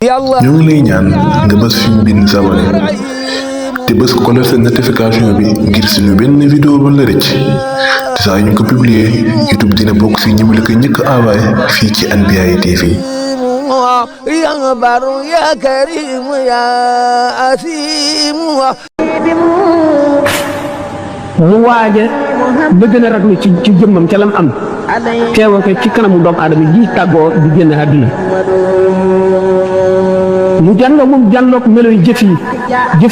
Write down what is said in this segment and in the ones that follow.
ñoo ngi lay ñaan nga bës fi ñu bind s'abonné te bës ko la seen notification bi ngir suñu benn vidéo ba la rëcc te saa ñu ko publier YouTube dina bokk si ñi mu la ko njëkk envoyé fii ci Anbiyahi TV. يا بر يا كريم يا أسيم mu waaje bëgg na raglu ci jëmmam ca lam am teewoo ko ci kanamu doomu aadama ji tàggoo di génn àdduna mu jànloog melo yu jëf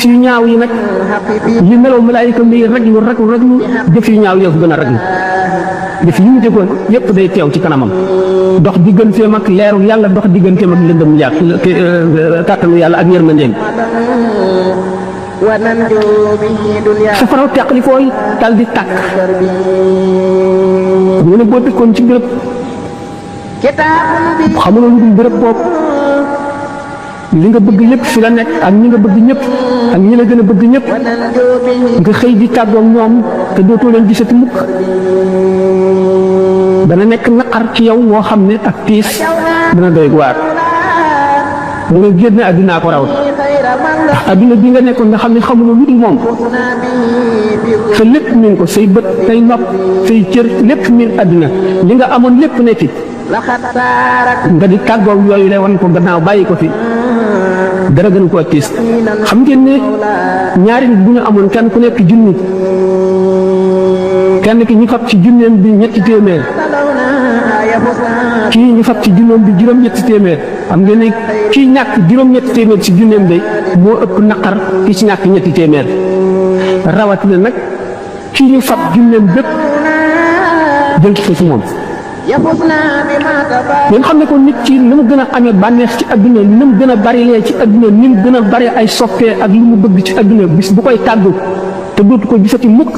yu ñaaw yi nag li melo malaayika mi raglu jëf yu ñaaw yoo ko gën a raglu jëf yi mu tegoon yépp day teew ci kanamam dox digganteem ak leeru yàlla dox digganteem ak lëndëm kàttanu yàlla ak yërmandeem safaraw teqli koy dal di tàkk mu ne boo dëkkoon ci béréb xamuloo lu dul béréb boobu li nga bëgg lépp fi la nekk ak ñi nga bëgg ñëpp ak ñi la gën a bëgg ñëpp nga xëy di tàggoog ñoom te dootoo leen gisati mukk dana nekk naqar ci yow woo xam ne ak tiis dana doy waar mu ne génn àddinaa ko raw ndax àdduna bi nga nekkoon nga xam ne xamuloo lu dul moom sa lépp min ko say bët say nopp say cër lépp min àdduna li nga amoon lépp ne fi nga di tàggoog yooyu lay wan ko gannaaw bàyyi ko fi dara gën koo tiis xam ngeen ne ñaari nit bu ñu amoon kenn ku nekk junni kenn ki ñu fab ci junneem bi ñetti téeméer kii ñu fab ci junneem bi juróom-ñetti téeméer xam ngeen ne kii ñàkk juróom-ñetti téeméer ci junneem bi moo ëpp naqar ki ci ñàkk ñetti téeméer rawatina nag kii ñu fab junneem bépp jël ko ci moom. ngeen xam ne ko nit ci ni mu gën a amee bànneex ci adduna ni mu gën a bari lee ci adduna ni mu gën a bari ay soppee ak lu mu bëgg ci adduna bis bu koy tàggu te dootu ko gisati mukk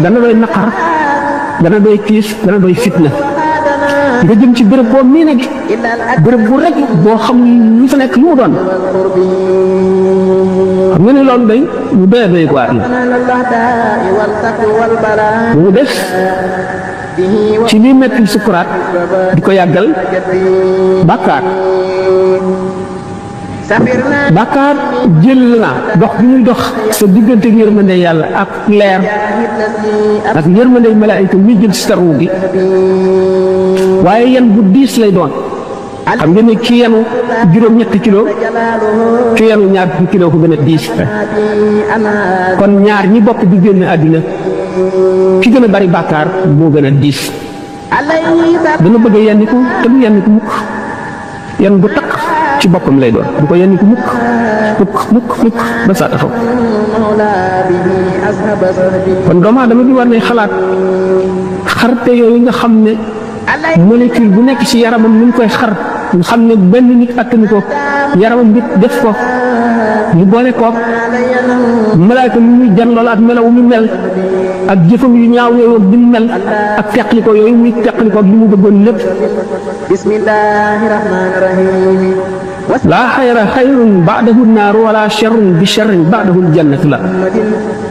dana doy naqar dana doy tiis dana doy fitna nga jëm ci béréb boo mii nag béréb bu rek boo xam lu fa nekk lu mu doon xam nga ne loolu day mu doy doy quoi mu des ci lii metti sukuraat di ko yàggal bàkkaar jël na dox bi ñuy dox sa diggante ak yërmande yàlla ak leer ak yërmande malaayika muy jël si taru gi waaye yan bu diis lay doon xam nga ne ki yenu juróom-ñetti kilo ki yenu ñaar fukki kilo ko gën a diis kon ñaar ñi bokk di génn àddina ki gën a bari bàkkaar moo gën a diis dana bëgg a yenniku te du yenniku mukk yan bu takk ci boppam lay doon du ko yenniku mukk ba saa taxaw kon doomu aadama bi war nay xalaat xarte yooyu nga xam ne molécule bu nekk ci yaramam ni mu koy xar nga xam ne benn nit attanu ko yaramam bi def ko ñu boole koog malaayka mi muy jan lool ak melaw mu mel ak jëfam yu ñaaw yooyu ak bi mu mel ak teqliko yooyu muy teqliko ak li mu bëggoon lépp bismillahi rahmani rahim laa xayra xayrun baadahu naaru wala charrun bi charrin baadahu ljannatu la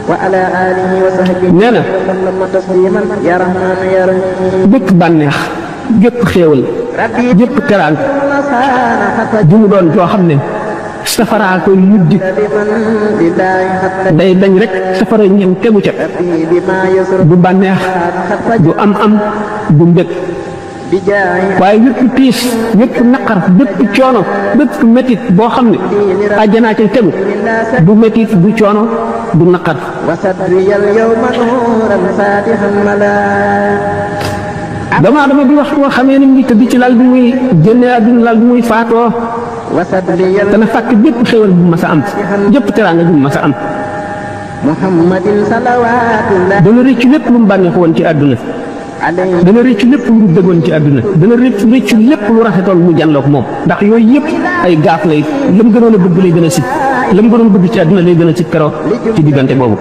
wa ala alihi wa sahbihi nee na sallama tasliman ya rahman ya rahim bépp bànneex gépp xéewal gépp teraan ju mu doon joo xam ne safaraa koy mujj day dañ rek safara ñëw tegu ca du bànneex du am du mbég waaye wépp tiis wépp naqar bépp coono bépp métit boo xam ne àjjanaa ca tegu du métit du coono du naqar dama bi wax koo xamee ni mu ngi tëdd ci lal bi muy génne àdduna lal bi muy faatoo dana fàkk bépp xéwal bu mas a am jëpp teraanga bu mas a am dana rëccu lépp lu mu bànneexu woon ci àdduna dana rëccu lépp lu mu dëggoon ci àdduna dana rëccu lépp lu rafetoon mu jànloog moom ndax yooyu yëpp ay gaaf lay lam gënoon a bëgg lay gën a si lam gënoon bëgg ci àdduna lay gën a si keroog ci diggante boobu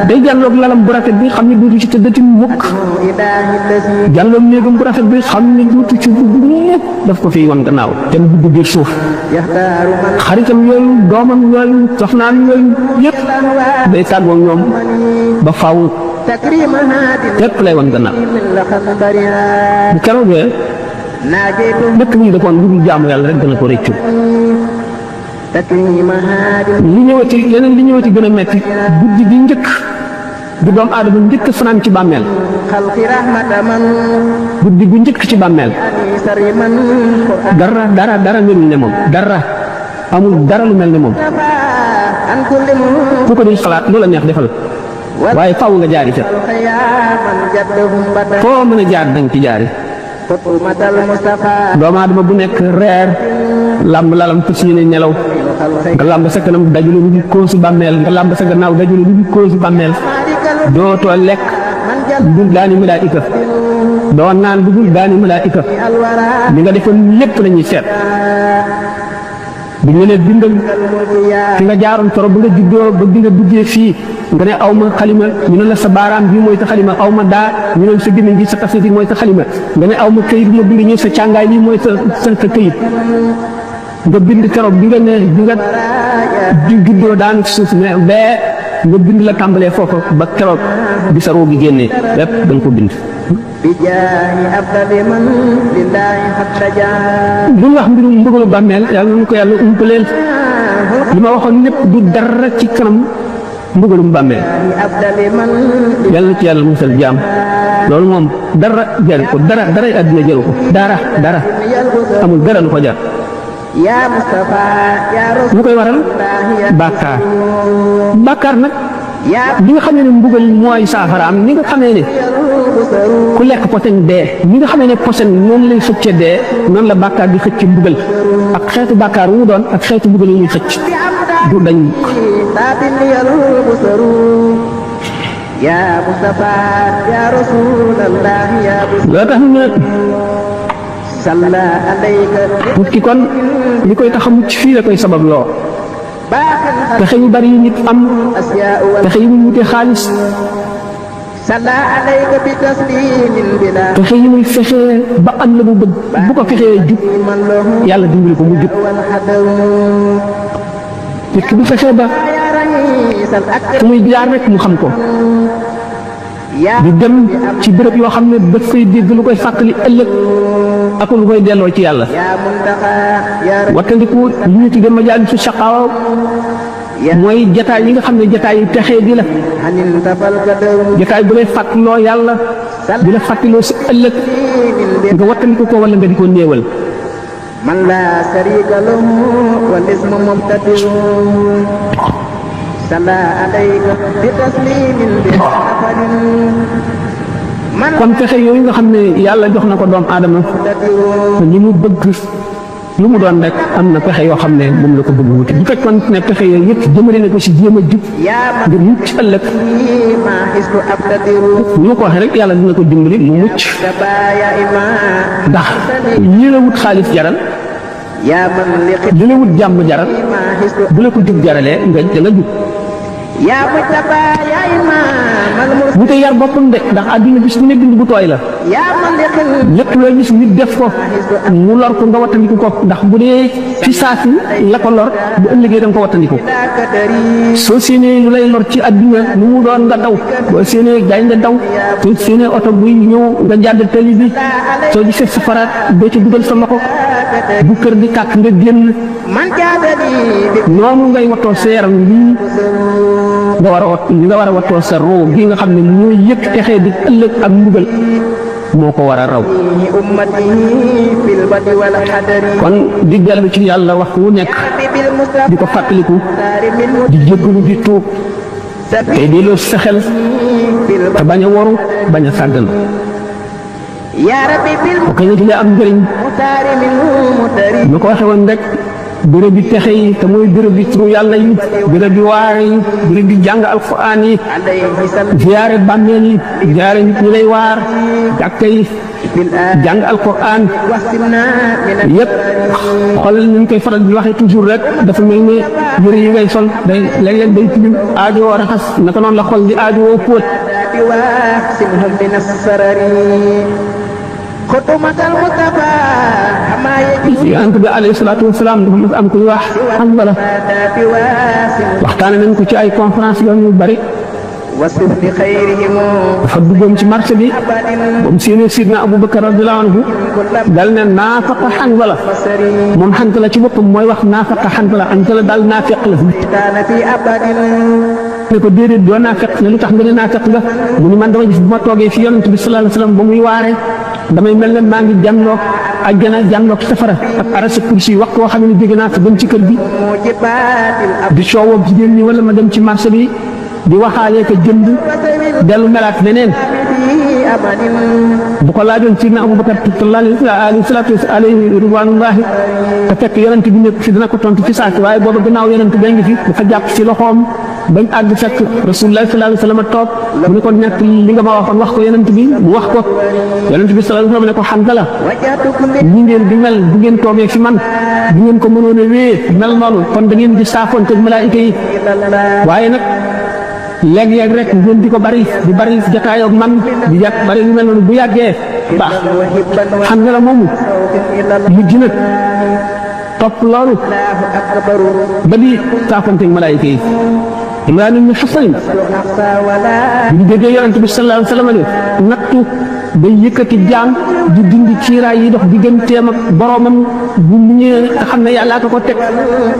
day jànloog lalam bu rafet bi xam ne duutu ci tëddati mukk jànloog néegam bu rafet bi xam ne duutu ci dugg daf ko fiy wan gannaaw te mu dugg biir suuf xaritam yooyu doomam yooyu soxnaam yooyu yëpp day tàggoog ñoom ba faaw lépp lay wan gannaaw bu keroogee ناجيته lépp lu ñu defoon lu dul jaamu yàlla rek dana ko réccu تكريم هاد li ñëwati leneen li ñëwati gën a metti guddi gi njëkk bu doomu aadama njëkk fanaan ci bàmmeel خلق رحمة من guddi gu njëkk ci bàmmeel سر من قرآن dara melul ne moom dara amul dara lu mel ne moom عن كل ku ko di xalaat loola neex defal waaye faaw nga jaari ca خياما جدهم بدا foo mën a jaar danga ci jaari خطومة المصطفى doomu aadama bu nekk reer làmb lalam fas yéene nelaw خلق nga làmb sa kanam dajule lu dul koosu bàmmeel nga làmb sa gannaaw dajule lu dul koosu bàmmeel dootoo lekk dul daani malaayika doo naan bu dul daani malaayika الورى li nga defoon lépp la ñuy seet bi ñu leen bindal المليا fi nga jaaroon toro ba nga juddoo ba bi nga duggee fii nga ne aw ma xalima ñu ne la sa baaraam bii mooy sa xalima aw ma daa ñu ne sa gémmiñ gi sa tafsir mooy sa xalima nga ne aw ma këyit ma bind ñu sa càngaay lii mooy sa këyit nga bind keroog bi nga ne bi nga juddoo daan suuf ne bee nga bind la tàmbalee foofu ba keroog bi sa roo gi génnee lépp da nga ko bind بجاه أفضل من لله قد شجع lu ñu wax mbirum mbëgalu bàmmeel yàlla nañu ko yàlla umpaleel li ma waxoon lépp du dara ci kanam mbëgalum bàmmeel أفضل من yàlla na ci yàlla musal jaam loolu moom dara jaru ko dara àddina jaru ko dara amul dara lu ko jar يا مصطفى يا رسول lu koy waral الله يا bàkkaar nag يا li nga xamee ne mbugal mooy saafaraam ni nga xamee ne ku lekk posen dee ni nga xamee ne posen noonu lay xëcce dee noonu la bàkkaar di xëcc mbugal ak xeetu bàkkaar wu mu doon ak xeetu mbugal yu muy xëcc du dañ باب لي البصر يا مصطفى يا رسول الله يا بصر loo tax ne صلى عليك nit ki kon li koy tax a mucc fii la koy sabab loo باق pexe yu bari yi nit am الأسياء pexe yi muy wute xaalis صلى عليك بتسليم بلا pexe yi muy fexee ba am la mu bëgg bu ko fexee jub من له yàlla dimbali ko mu jub والحذر nit ki bu fexee ba يا رئيس الأكرم fu muy jaar rek mu xam ko يا di dem ci béréb yoo xam ne daf koy dégg lu koy fàttali ëllëg ak lu koy delloo ci yàlla يا منتقى يا wattandiku li ñu tuddee majaalisu shaqaawa mooy jataay yi nga xam ne jataay yi texee di la عن انتفى القدر jataay bu lay fàttaloo yàlla di la fàttaloo si ëllëg nga wattandiku ko wala nga di ko néewal من لا شريك له والاسم مبتدئ صلى عليك بتسليم بلا نفر من kon fexe yooyu nga xam ne yàlla jox na ko doom aadama مبتدئ li mu bëgg lu mu doon rek am na pexe yoo xam ne moom la ko bëgg wuti bu fekkoon ne pexe yooyu yëpp jëmale na ko si jéem a jub يا ngir mucc ëllëg من ما حسن أبتدئ ni ma ko waxee rek yàlla dina ko dimbali mu mucc تبايا إمام ndax li la wut xaalis jaral يا من لقد li la wut jàmm jaral ما حسن bu la ko jub jaralee nga da nga jub يا مجتبى يا إمام المرسل wute yar boppam de ndax àdduna bis bu ne bind bu tooy la يا من لقد lépp looy gis nit def ko mu lor ko nga wattandiku ko ndax bu dee fi saasi la ko lor bu ëllëgee da nga ko wattandiku لا كدري soo séenee lu lay lor ci àdduna lu mu doon nga daw boo séenee gaynde daw soo séenee oto buy ñëw nga jàdd tali bi soo gisee safaraat doo ci dugal sa loxo bu kër di kàkk nga génn من جادني noonu ngay wattoo sa yaram lii nga war a wat li nga war a wattoo sa roo gi nga xam ne mooy yëg texee di ëllëg ak mbugal moo ko war a raw أمتي في البدء والحذر kon di dellu ci yàlla waxtu wu nekk di بالمصطفى ko fàttaliku منه di jéggalu di tuub سبيل te di loo sa xel في te البدء bañ a waru bañ a sàggan يا ربي bu ko ñu am njëriñ بالمختار منه مدري ñu ko waxe woon rek béréb bi texe yi te mooy béréb bi turu yàlla yi béréb bi waar yi béréb bi jàng alquran yi عليه سلام ziyaare bàmmeel yi ziyaare nit ñi lay waar jàkka yi بالآن jàng alquran واحسنا من yépp xoolal ni ñu koy faral di waxee toujours rek dafa mel ni yëre yi ngay sol day léeg-léeg day tilim aajo woo raxas naka noonu la xol di aajo woo póot الآداب واحسنهم من السرر خطومة المصطفى حما يجي yonent bi alayhi salaatu wasalaam dafa mas am kuy wax Hanzala الآداب واحسنهم waxtaane nañ ko ci ay conférence yoon yu bari وصف لخيرهم dafa duggoon ci marché bi ba mu séenee Sidna Abubakar radiyallahu anhu dal ne naafaqa Hanzala moom Hanzala ci boppam mooy wax naafaqa Hanzala daal naafeq la كان في أبد ne ko déedéet doo naafeq ne lu tax nga ne naafeq nga mu ni man dama gis bu ma toogee fi yonent bi sallallahu alayhi wasallam ba muy waare damay mel ne maa ngi jànloog àjjana jànloog safara ak arasa kursi yi waxtu woo xam ne jóge naa fa dem ci kër gi موجبات di coowoo jigéen ñi wala ma dem ci marché bi di waxaalee ko jënd dellu melaat leneen في أمد bu ko laajoon Sidna Abubakar alayhi ridwanullahi te fekk yonent bi nekk fi dina ko tontu ci saasi waaye booba gannaaw yonent bee ngi fi dafa jàpp ci loxoom bañ àgg fekk rasulullah sallallahu alayhi wasallam toog mu ne ko nekk li nga ma waxoon wax ko yonent bi mu wax ko yonent bi sallallahu alayhi wasallam ne ko Hanzala وجدت كل ñi ngeen di mel bu ngeen toogee fi man bu ngeen ko mënoon a wéer mel noonu kon da ngeen di saafoonte ak malaayika yi إلى الله waaye nag léeg-léeg rek ngeen di ko bari jataayoo ak man di bari lu mel noonu bu yàggee baax وهبا Hanzala moomu وخوف إلى الله mujj nag topp loolu أكبر ba di saafoonte ak malaayika yi Imraan ibn Husayn نفسا ولا bu ñu déggee yonent bi sallallahu alayhi wa sallam ne nattu day yëkkati jaam di dindi ciiraay yi dox digganteem ak boromam bu mu ñëwee nga xam ne yàllaa ko teg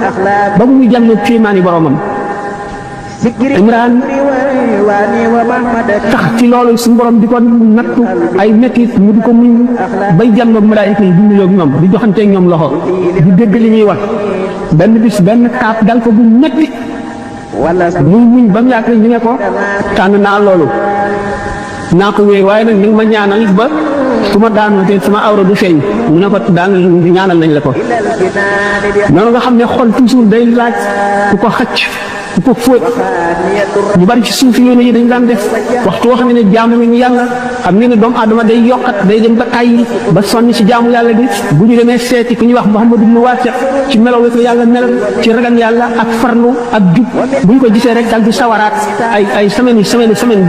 أخلاق ba mu jàngee kéemaani boromam ذكري Imraan واني ومحمد tax ci loolu suñu borom di ko nattu ay mettit mu di ko muñ bay jàmm ak malaayika yi di nuyoo ak ñoom di joxanteeg ñoom loxo di dégg li ñuy wax benn bis benn kaap dal ko bu metti ولا muy muñ ba mu yàgg ñu ne ko tànn naa loolu naa ko wéy waaye nag ni nga ma ñaanal ba su ma daanoo te sama awra du feeñ mu ne ko daan ñaanal nañ la ko إلى الجنان noonu nga xam ne xol toujours day laaj ku ko xacc ku ko fóot بحانية ñu bari ci suuf yoon yi dañ daan def waxtu woo xam ne jaamu nañu yàlla xam ne doomu aadama day yokkat day dem ba tàyyi ba sonn ci jaamu yàlla bi bu ñu demee seeti ku ñuy wax Muhammadu ibn Wasi ci melaw wi ko yàlla melal ci ragal yàlla ak farlu ak jub bu ñu ko gisee rek dal di sawaraat ay semaine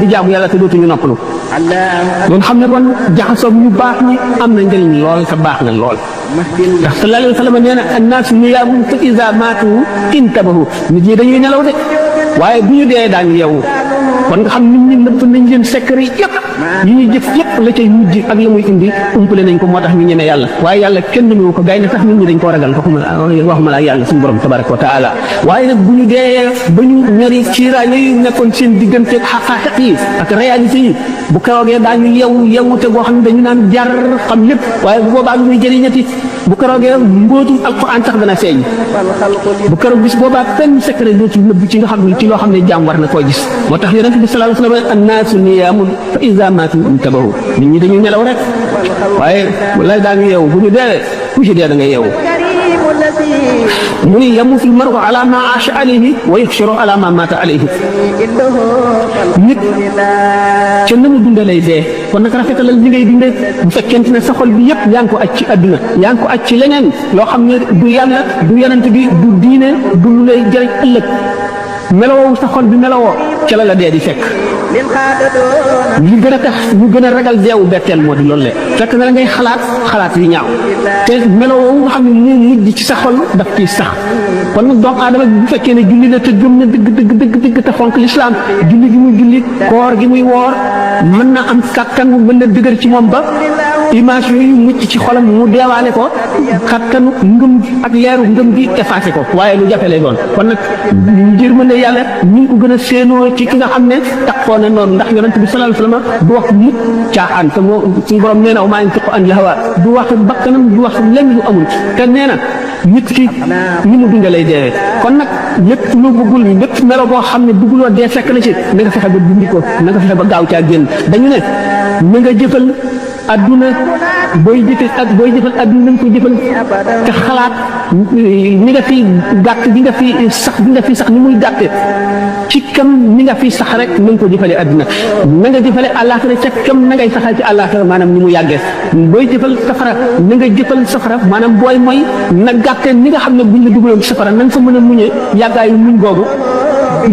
di jaamu yàlla te dootuñu noppalu الله loolu xam ne kon jaxasoo ñu baax ñi am na njëriñ lool te baax na lool مهدي ndax sallallahu alayhi wa sallam nee na annaas niyaamun fa iza maatu intabahu nit ñi dañuy nelaw de waaye bu ñu dee daañu yeewu kon nga xam nit ñi nëpp nañ leen secret yëpp yi ñuy jëf yëpp la cay mujj ak la muy indi umpale nañ ko moo tax ñu ñeme yàlla waaye yàlla kenn mënu ko gay na tax nit ñi dañ koo ragal waxuma la yàlla suñu borom tabaraka wa taala waaye nag bu ñu dee ba ñu ñori ciiraay yooyu nekkoon seen diggante ak xaqaaxiq yi ak réalité yi bu keroogee daañu yeewute goo xam ne dañu naan jar xam lépp waaye bu boobaa lu muy jëriñati bu keroogee mbóotum alquran sax dana feeñ والخلق bu keroog bis boobaa benn secret dootul nëbb ci nga xam ne ci loo xam ne jaam war na koo gis moo tax yonent bi sallallahu alayhi wa sallam annaasu niyaamun fa iza maatu intabahu nit ñi dañuy nelaw rek waaye lay daañu yeewu bu ñu dee ku ci dee da ngay yeewu كريم الذي mu ni yamutu lmaru ala ma aasha alayhi wa yuxsharu ala ma maata alayhi إنه nit فالحمد لله ca na mu dunde lay dee kon nag rafetalal li ngay dunde bu fekkente ne sa xol bi yëpp yaa ngi ko aj ci àdduna yaa ngi ko aj ci leneen loo xam ne du yàlla du yonent bi du diine du lu lay jëriñ ëllëg melowoo sa xol bi melowoo ca la la dee di fekk من خاددون li gën a tax ñu gën a ragal deewu betteel moo di loolu le fekk na la ngay xalaat yi ñaaw te melowoo nga xam ne mu mujj ci sa xol daf ciy sax kon nag doomu aadama bu fekkee ne julli la te gëm na dëgg te fonk lislaam julli gi muy julli koor gi muy woor mën na am kàttan mën na dëgër ci moom ba image yooyu mucc ci xolam mu deewaale ko kàttanu ngëm ak leeru ngëm gi effacé ko waaye lu jafe lay doon kon nag yërmande yàlla ñu ngi ko gën a séenoo ci ki nga xam ne taxoo na noonu ndax yonent bi sallallahu alayhi wasallam du wax mukk caaxaan te moo suñu borom nee na wa maa yantiqu anil hawaa du wax bakkanam du wax lenn lu amul te nee na nit ki ni mu dundee lay deewee kon nag lépp lu bëggul lépp melo boo xam ne bëgguloo dee fekk na ci na nga fexe ba dundi ko na nga fexe ba gaaw caa génn dañu ne na nga jëfal adduna booy jëfal adduna na nga ko jëfal te xalaat ni nga fi gàtt bi nga fi sax ni muy gàtte ci kam ni nga fi sax rek na nga ko jëfale adduna na nga jëfale àllaaxira ca kam na ngay saxal ci àllaaxira maanaam ni mu yàggee booy jëfal safara na nga jëfal safara maanaam booy mooy na gàtte ni nga xam ne buñ la dugaloon safara na nga fa mën a muñee yàggaayu muñ googu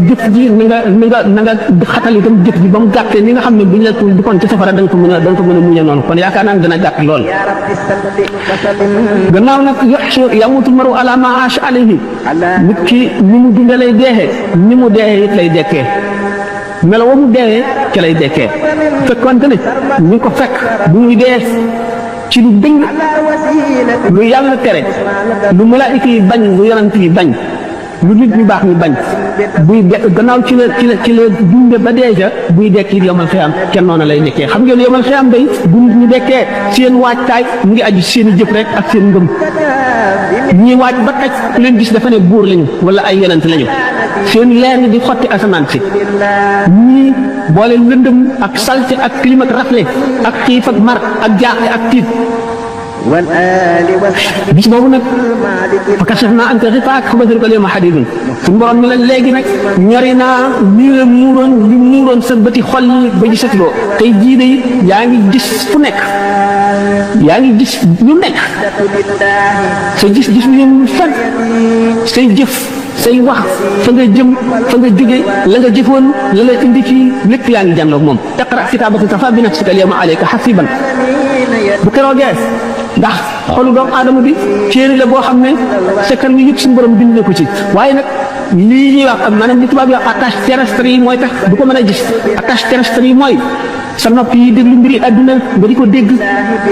jëf ji na nga xatal itam jëf ji ba mu gàttee ni nga xam ne buñ la di kon ci safara da nga ko mën a muñe noonu kon yaakaar naa ne dana gàtt lool يا رب استلطف وسلم gannaaw nag yamutu maru ala ma aasha alayhi nit ki ni mu dunde lay deexee ni mu deexee it lay dekkee melo wa mu deewee ca lay dekkee fekkonte ne ñu ngi ko fekk bu muy dee ci lu dëng lu yàlla tere lu malaayika yi bañ lu yonent yi bañ lu nit ñu baax ñu bañ buy gannaaw ci la dunde ba dee ca buy dekk it yomal xiyaam kenn noonu lay nekkee xam ngeen yomal xiyaam day bu nit ñu dekkee seen waajtaay mu ngi aju seen i jëf rek ak seen ngëm ñii waaj ba taj ku leen gis dafa ne buur lañu wala ay yonent lañu seen leer ngi di xotti asamaan si ñii boole lëndëm ak salte ak climat ak rafle ak xiif ak mar ak jaaxle ak tiit bis boobu nag fa kashafnaa anka ghitaa'aka fa basaruka al-yawma hadiidun suñu borom ni la léegi nag ñori naa lii la muuroon sa bëti xol yi ba gisatuloo tey jii de yaa ngi gis fu nekk yaa ngi gis lu nekk sa gis-gis lu yëngu fan say jëf say wax fa nga jëm fa nga jóge la nga jëfoon la la indi ci lépp yaa ngi jànloog moom iqra' kitaabaka kafaa bi nafsika al-yawma alayka hasiiban bu keroogee ndax xolu doomu aadama bi téere la boo xam ne secret yi yëpp suñu borom bind na ko ci waaye nag lii ñuy wax maanaam li tubaab yi wax attache terrestre yi mooy tax du ko mën a gis attache terrestre yi mooy sa nopp yi déglu mbiri adduna nga di ko dégg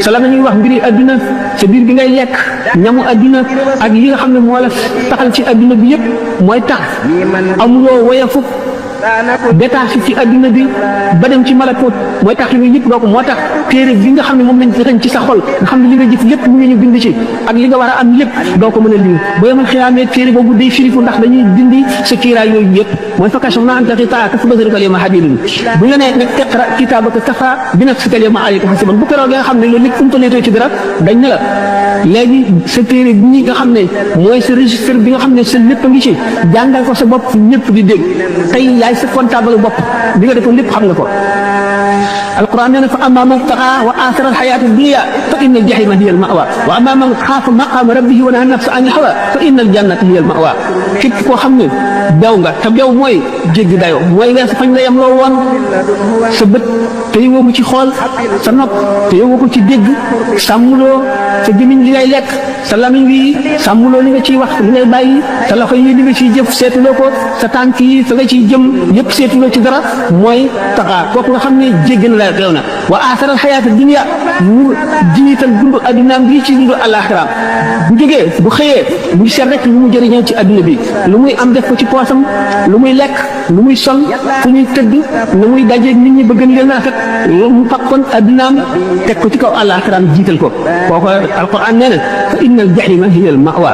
sa la ñuy wax mbiri adduna sa biir bi ngay lekk ñamu adduna ak yi nga xam ne moo la taxal ci adduna bi yëpp mooy tax amuloo woyafu détaché ci adduna bi ba dem ci malakut mooy tax li yëpp doo ko moo tax téere bi nga xam ne moom lañ dëxañ ci sa xol nga xam ne li nga jëf lépp mu ngi ñu bind ci ak li nga war a am lépp doo ko mën a lim ba yemal xiyaamee téere boobu day firiku ndax dañuy dindi sa kiiraay yooyu yëpp mooy fa kashafnaa anka ghitaa'aka fa basaruka al-yawma hadiidun bu ñu nee nag iqra' kitaabaka kafaa bi nafsika al-yawma alayka hasiiban bu keroog nga xam ne loolu lépp umpaletoo ci dara dañ ne la léegi sa téere bi nga xam ne mooy sa registre bi nga xam ne sa lépp a ngi ci jàngal ko sa bopp ñëpp di dégg tey yaay sa comptable bopp bi nga defoon lépp xam nga ko alquran nee na fa amma man taxa wa athara alxayaata dunya fa inna aljahima hiya almawa wa amma man xaafa maqama rabbihi wa naha nafsa an alhawa fa inna aljannata hiya almawa képp koo xam ne bew nga te bew mooy jéggi dayoo mooy weesu fañ la yem loo woon sa bët te yowoo ko ci xool sa nopp te yowoo ko ci dégg sàmmuloo sa gémmiñ li ngay lekk sa lamiñ wi sàmmuloo li nga ciy wax li ngay bàyyi sa loxo yi li nga ciy jëf seetuloo ko sa tànk yi fa nga ciy jëm yëpp seetuloo ci dara mooy taxaa kooku nga xam ne jéggi na la réew na wa aasaral xayaata dunya mu jiital dundu addunaam bi ci dundu àllaaxiraam bu jógee bu xëyee bu seet rek lu mu jëriñoo ci adduna bi lu muy am def ko ci poosam lu muy lekk lu muy sol fu muy tëdd lu muy dajeeg nit ñi bëgg leen rafet lu mu fakkoon addunaam teg ko ci kaw àllaaxiraam jiital ko kooku alquran nee na fa inna al jahima hiya al mawa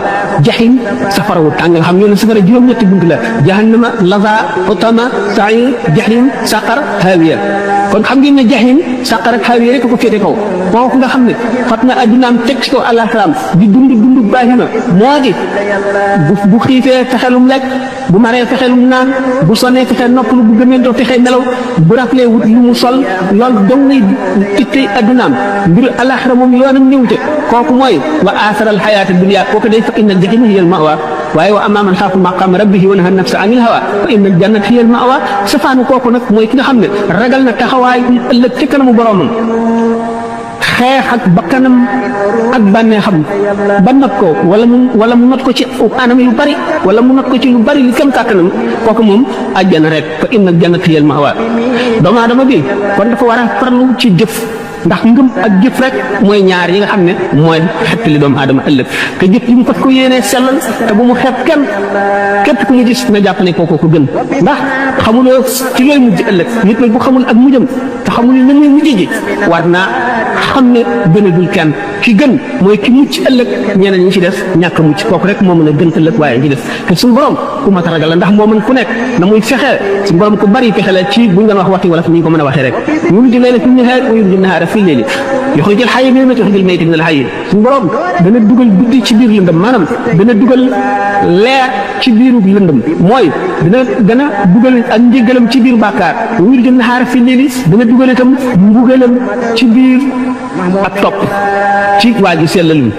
jahim safara wu tàng nga xam ne safara juróom-ñetti bunt la jahannama laza utama sair jahim saqar hawiya kon xam ngeen ne jahim saqar ak hawiya rek ko féete kaw kooku nga xam ne fat na addunaam teg ci kaw àllaaxiraam di dund baahima moo di bu xiifee fexelum lekk bu maree fexelum naan bu sonee fexe noppalu bu gëmee doo fexe nelaw bu raflee wut lu mu sol loolu dong ngay tittey addunaam mbiru àllaaxira moom yoonam ñëw te kooku mooy wa aasaral xayaata dunya kooku day fa inna al jahima hiya al mawa waaye wa amma man xaafa maqaama rabbihi wa naha nafsa anil hawa fa inna al jannata hiya al mawa safaanu kooku nag mooy ki nga xam ne ragal na taxawaay ëllëg ci kanamu boromam xeex ak bakkanam ak bànneexam ba not ko wala mu not ko ci anam yu bari wala mu not ko ci lu bari li kam kàttanam kooku moom àjjana rek fa inna al jannata hiya al mawa doomu aadama bi kon dafa war a farlu ci jëf ndax ngëm ak jëf rek mooy ñaar yi nga xam ne mooy xettali doomu aadama ëllëg te jëf yi mu fas ko yéenee sellal te bu mu xeeb kenn képp ku ñu gis na jàpp ne kooku ko gën ndax xamuloo ci looy mujj ëllëg nit nag bu xamul ak mujjam te xamul na muy mujj ji war naa xam ne gënadul kenn ki gën mooy ki mucc ëllëg ñeneen ñi ci def ñàkk mucc kooku rek moo mën a gën ëllëg waaye ñi def te suñu borom ku mat a ragal la ndax moo mën ku nekk na muy fexe suñu borom ku bari fexe la ci buñ doon wax waxti wala fi ñu ko mën a waxee rek yuliju layla fi nahaar wa yuliju nahaara fi layli yuxrijul hayya minal mayyiti wa yuxrijul mayyita minal hayyi suñu borom dana dugal guddi ci biir lëndëm maanaam dana dugal leer ci biiru lëndëm mooy dana dugal ak njëgalam ci biir bàkkaar wa yuliju nahaara fi layli dana dugal itam mbugalam ci biir ak topp ci waa ji sellaluñ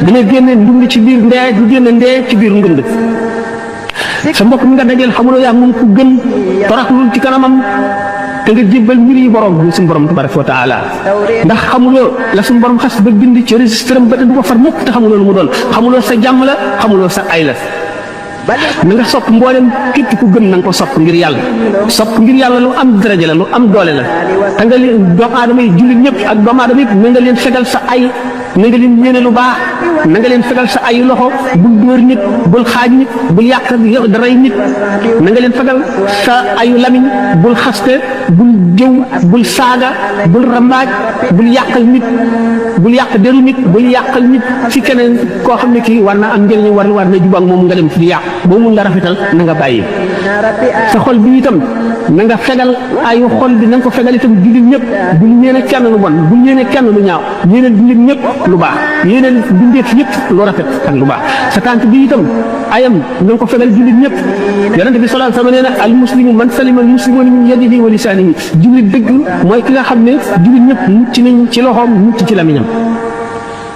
dina génne ndund ci biir ndee du génne ndee ci biir ndund sa mbokk mi nga dajeel xamuloo yaa moom ku gën toraxlul ci kanamam te nga jébbal mbir yi borom bi suñu borom tabaraka wa taala ndax xamuloo la suñu borom xas ba bind ci registre am ba te du ko far mukk te xamuloo lu mu doon xamuloo sa jàmm la xamuloo sa ay la na nga sopp mboolem képp ku gëm na nga ko sopp ngir yàlla sopp ngir yàlla lu am daraja la lu am doole la te nga leen doomu aadama yi jullit ñëpp ak doomu aadama yëpp na nga leen fegal sa ay na nga leen yéene lu baax na nga leen fegal sa ayu loxo bul dóor nit bul xaaj nit bul yàq daray nit na nga leen fegal sa ayu lamiñ bul xaste bul jëw bul saaga bul rambaaj bul yàqal nit bul yàq deru nit bul yàqal nit ci keneen koo xam ne kii war na am njëriñ war na jubak moom nga dem di yàq boo mun la rafetal na nga bàyyi sa xol bi itam na nga fegal ayu xol bi na nga ko fegal itam jullit ñëpp bul ñeene kenn lu bon bul ñeene kenn lu ñaaw ñeeneen jullit ñëpp lu baax yéeneen bindeef yëpp lu rafet ak lu baax sa tànk bi itam ayam na nga ko fegal jullit ñëpp yonente bi sallallahu alayhi wa sallam nee na al muslimu man salima al muslimuna min yadihi wa lisanihi jullit dëgg mooy ki nga xam ne jullit ñëpp mucc nañ ci loxoom mucc ci lamiñam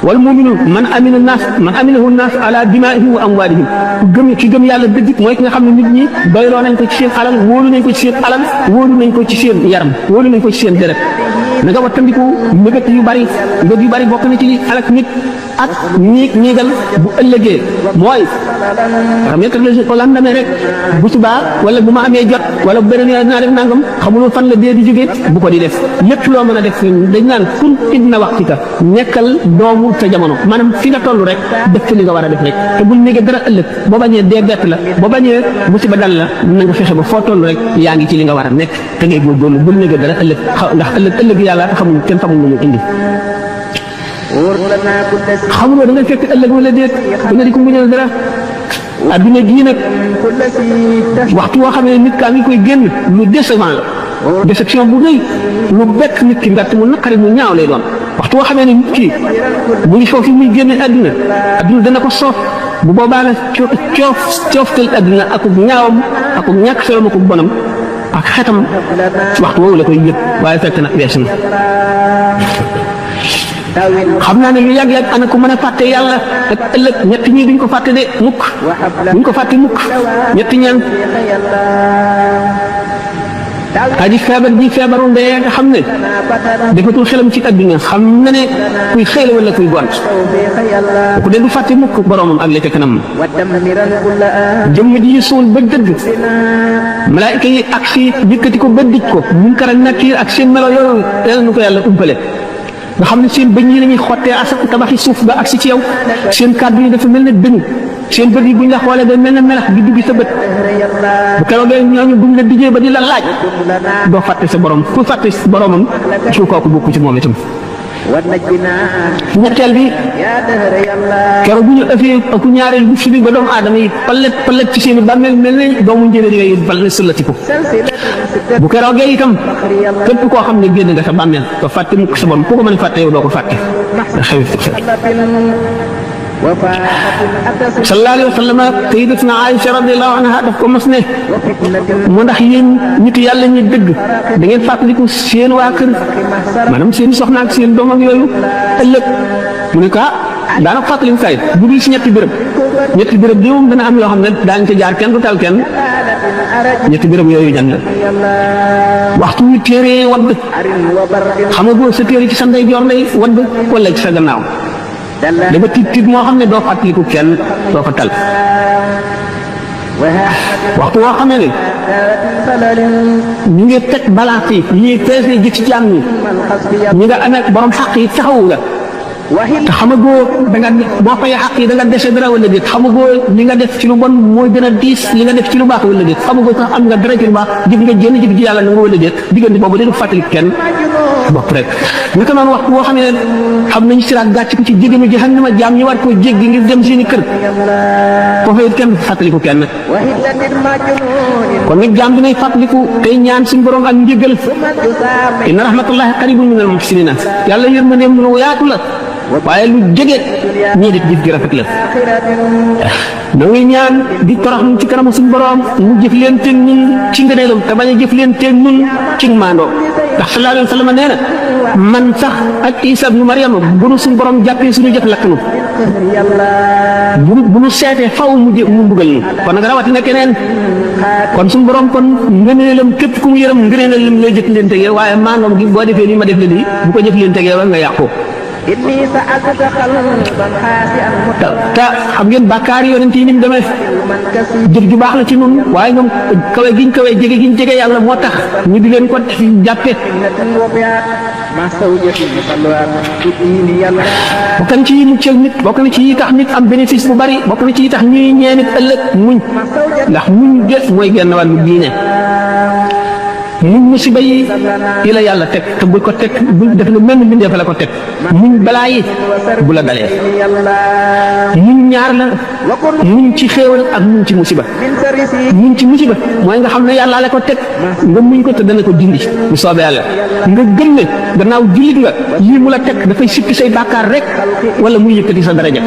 wal muminu man aminahu naas ala dimaihim wa amwalihim ki gëm yàlla dëgg mooy ki nga xam ne nit ñi doyloo nañ ko ci seen alal wóolu nañ ko ci seen alal wóolu nañ ko ci seen yaram wóolu nañ ko ci seen deret na nga wattandiku mbëgët yu bari bokk na ci li alak nit ak ñiigal bu ëllëgee mooy xam nga ko landamee rek bu subaa wala bu ma amee jot wala bu beneen yoon dinaa def nangam xamuloo fan la dee di jógee bu ko di def lépp loo mën a def dañ naan kun idna waxtika nekkal doomu sa jamono maanaam fi nga toll rek def li nga war a def rek te bul néegee dara ëllëg boo bañee dee bett la boo bañee musiba dal la na nga fexe ba foo toll rek yaa ngi ci li nga war a nekk te ngay góorgóorlu bul néegee dara ëllëg ndax ëllëg yàlla xamul kenn xamul lu mu indi xamuloo da ngay fekk ëllëg wala déet da nga di ko muñal dara adduna gii nag waxtu woo xam ne nit kaa ngi koy génn lu décevant la déception bu rëy lu bekk nit ki mbett mu naqari mu ñaaw lay doon waxtu woo xamee ne nit ki mu ngi foofu muy génne adduna dana ko soof bu boobaa la cooftal adduna akub ñaawam akub ñàkk solom akub bonam ak xetam waxtu woowu la koy yëg waaye fekk na wees na xam naa ne lu yàgg-yàgg ana ko mën a fàtte yàlla ak ëllëg ñett ñii duñ ko fàtte de mukk duñ ko fàtte mukk ñetti ñaan aji feebar ji feebaru ndee nga xam ne defatul xelam ci adduna xam na ne kuy xëy la wala kuy gont ku de du fàtte mukk boromam ak la ca kanam jëmm ji suul ba dëgg malaayika yi ak si yëkkati ko ba dij ko munkar ak nakiir ak seen melo yooyu yàlla nu ko yàlla umpale nga xam ne seen bëñ yi la ñuy xottee asak tabaxi suuf ba agsi ci yow seen kàddu yi dafa mel ne dënnu seen bët yi buñ la xoolee day mel ne melax di dugg sa bët bu keroogee ñooñu buñ la dijee ba di la laaj doo fàtte sa borom ku fàtte boromam ci kooku bokku ci moom itam ñetteel bi keroog bu ñu ëffee ak ñaareel bu fi bi ba doomu aadama yi palet ci seen i bàmmeel mel ne doomu njëriñ yooyu bal sëllatiku bu keroogee itam képp koo xam ne génn nga sa bàmmeel doo fàtte mukk sa borom ku ko mën a fàtte yow doo ko fàtte xew sallallahu alayhi wa sallam sayyidatuna Aïcha radiyallahu anha daf ko mas ne mu ndax yéen nit yàlla ñi dëgg da ngeen fàttaliku seen waa kër maanaam seen soxna ak seen doom ak yooyu ëllëg mu ne ko daanaka fàttaliku kay bu dul si ñetti béréb bi moom dana am yoo xam ne daañu ca jaar kenn du tal kenn ñetti béréb yooyu jan la waxtu wi téere wadd xam nga boo sa téere ci sa ndeyjoor lay wadd wala ci sa gannaaw da nga tiit moo xam ne doo fàttaliku kenn doo fa tal waxtu woo xam ne ñu ngi teg balaa yi ñuy peese ji ci jaam ñi nga amee borom xaq yi taxawu la te xamagoo da nga boo fay xaq yi da nga dese dara wala déet xamagoo li nga def ci lu bon mooy gën a diis li nga def ci lu baax wala déet xamagoo sax am nga dara ci lu baax jëf nga jénn jëf ji yàlla na nga wala déet diggante boobu de du fàttali kenn bopp rek naka noonu waxtu boo xam ne xam nañu siraat gàcc ko ci jégami jahannama jaam ñi war koo jéggi ngir dem seeni kër foofu it kenn fàttaliku kenn kon nag jaam dinay fàttaliku tey ñaan suñu borom ak njëgal inna rahmatullahi qaribun minal muhsinina yàlla yërmandeem lu yaatu la waaye lu jege ñii def jëf gi rafet la na ngi ñaan di torox ci kanamu suñu borom mu jëf leen teeg ñun ci ngëneelam te bañ a jëf leen teeg ñun ci maandoo ndax sallallahu alayhi wa sallam nee na man sax ak Isa ibnu Maryam bu nu suñu borom jàppee suñu jëf lakk nu bu nu seetee faw mu mbugal ñu kon nag rawatina keneen kon suñu borom kon ngëneelam képp ku mu yërëm ngëneelam lay jëf leen tegee waaye maandoom gi boo defee lii ma def la lii bu ko jëf leen tegee wa nga yàqu إني سألت قلبا خاسئا te xam ngeen bàkkaar yonent yi ni mu demee من كسي jëf ju baax la ci nun waaye ñoom kawe giñ kawe jege giñ jege yàlla moo tax ñu di leen ko jàppe وبيات مع زوجتي صلوات الدين يلا bokk na ci yi muccal nit bokk na ci yi tax nit am bénéfice bu bari bokk na ci yi tax ñuy ñee nit ëllëg muñ مع زوجتي ndax muñ gës mooy genn wàllu diine muñ musiba yi la yàlla teg te bul ko teg bul def ne mel ni mbindeef la ko teg muñ balaa yi bu la dalee يلا muñ ñaar la muñ ci xéewal ak muñ ci musiba من سرسي muñ ci musiba mooy nga xam ne yàlla la ko teg nga muñ ko te dana ko dindi bu soobee yàlla nga gëm ne gannaaw jullit nga lii mu la teg dafay sippi say bàkkaar rek wala muy yëkkati sa daraja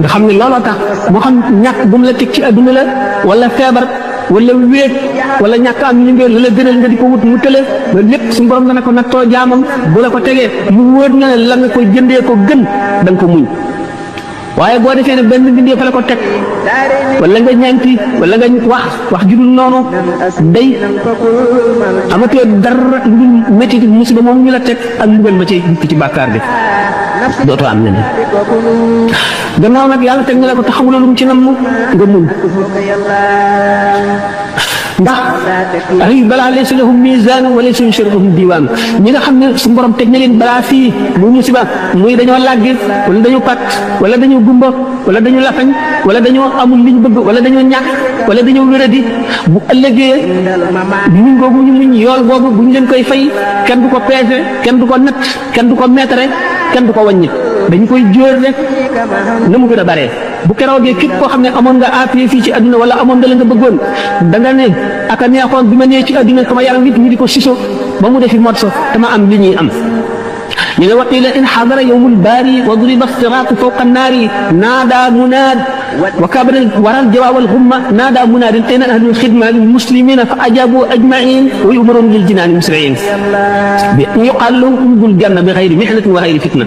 nga xam ne looloo tax moo xam ñàkk bu mu la teg ci adduna la wala feebar wala wéet wala ñàkk am ñu ngeen la gënal nga di ko wut mu tële loolu lépp suñu borom dana ko nattoo jaamam bu la ko tegee mu wóor na ne la nga koy jëndee ko gën da nga ko muñ waaye boo defee ne benn bindee fa la ko teg دارين wala nga ñaanti wala nga wax ju dul noonu day فقل من amatoo dara lu dul métti musiba moom ñu la teg ak mbugal ma ci ci bàkkaar bi نفسي dootoo am leneen وكل gannaaw nag yàlla teg na la ko taxawula lu mu ci namm nga muñ يلا ndax ay balaa laysa lahum miisaan wa laysa yushribuhum diiwaan ñi nga xam ne su borom teg na leen balaa fii mu musiba muy dañoo làggi wala dañoo pat wala dañoo gumba wala dañoo lafañ wala dañoo amul liñ bëgg wala dañoo ñàkk wala dañoo wéradi bu ëllëgee muñ googu ñu muñ yool boobu bu ñu leen koy fay kenn du ko peese kenn du ko natt kenn du ko meetare kenn du ko wàññi dañu koy jóor rek na mu gën a bare bu keroogee képp koo xam ne amoon nga appui fii ci àdduna wala amoon nga la nga bëggoon da nga ne aka neexoon bi ma nee ci àdduna sama yaram nit ñi di ko siso ba mu defi mot so dama am li ñuy am ñu ne waqila in xadara yowmul baari wa duriba siraatu fawqa annaari naada munaad wa kabara waral jawaawal xumma naada munaadin ayna ahlul xidma lil muslimina fa ajabu ajmain wa yumaroon lil jinaani musriin bi yuqaal lahum udxulul janna bi xayri mihnatin wa xayri fitna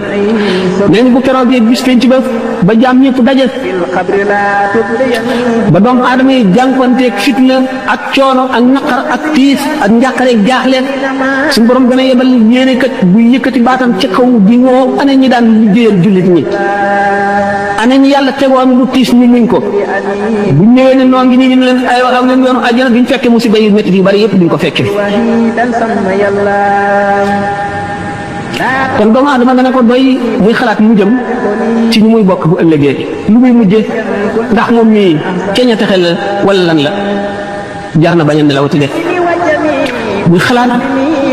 nee ñu bu keroogee bis penc ba jaam ñëpp daje في القبر لا تبلين ba doomu aadama yi jànkuwanteeg fitna ak coono ak naqar ak tiis ak njàqare ak jaaxle suñu borom gën a yebal yéene kat buy yëkkati baatam ca kaw di woo ana ñi daan liggéeyal jullit ñi ana ñi yàlla tegoon lu tiis ñu muñ ko bu ñëwee ne noo ngi nii ñu leen ay aw leen yoonu àjjana duñ fekke musiba yu métti yu bari yëpp duñ ko fekke وحيدا سمى يلا kon doomu aadama dana ko doy muy xalaat mu jëm ci ñu muy bokk bu ëllëgee lu muy mujje ndax moom mii ceeña texe la wala lan la jar na bañ a nelawati def muy xalaat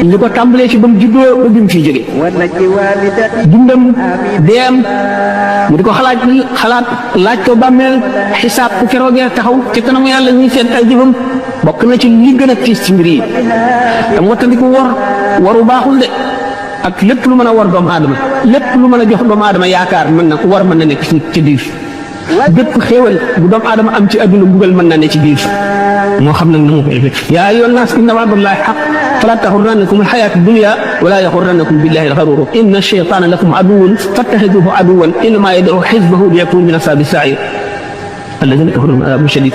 li ko tàmbalee ci ba mu juddoo ba bi mu fiy jóge ونجي والدتي dundam deem mu di ko xalaat laaj ko bàmmeel xisaab ku keroogee taxaw ci kanamu yàlla ñuy seet ay jëfam bokk na ci li gën a tiis ci mbir yi tam wattandiku waru baaxul de ak lépp lu mën a war doomu aadama lépp lu mën a jox doomu aadama yaakaar mën na war mën na nekk ci biir bépp xéewal bu doomu aadama am ci adduna mbugal mën na ne ci biir moo xam nag na mu koy fekk yaa ayyuhan naas inna wa'dallahi haqq falaa taxurrannakum alxayaatu dunya wala yaxurrannakum billahi alxaruur inna shaytaana lakum aduwwun fattaxiduuhu aduwwan innamaa yad'uu xizbahu liyakunu min ashaabi sa'iir alladina kafaru adabun shadid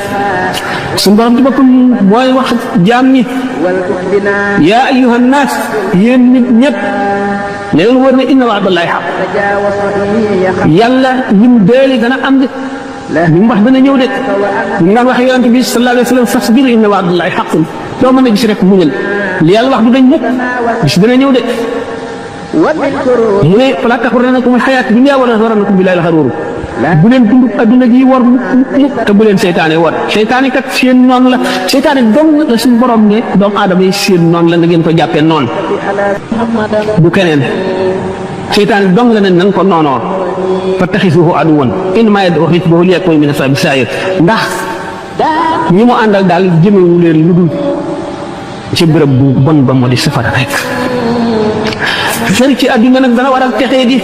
suñu borom ci boppam mooy wax jaam ñi والكفنا yaa ayyuhan naas yéen nit ñëpp ne leen wër ne inna wa'dallahi haqq تجاوز به yàlla lim deeli dana am de li mu wax dana ñëw de ñu daan wax yonent bi sallallahu alayhi wa sallam fasbir inna wa'dallahi haqqun doo mën a gis rek muñal li yàlla wax du dañ mukk gis dana ñëw de ومن كروه mu ne falaa taxurrannakum al-hayaatu dunya wala yaxurrannakum billahi al-gharuur bu leen dund adduna gi war mukk te bu leen seytaane war seytaane kat seen noonu la seytaane dong la suñu borom ne doomu aadama yi seen noonu la nga ngeen ko jàppee noonu على محمد du keneen seytaane dong la ne nan ko noonoo fa taxisuhu aduwan innamaa yad'uu xizbahu liyakunu min ashaabi sa'iir ndax ñi mu àndal daal jëmewu leen lu dul ci bërëb bu bon ba moo di safara rek sëri ci adduna nag dana war a texee di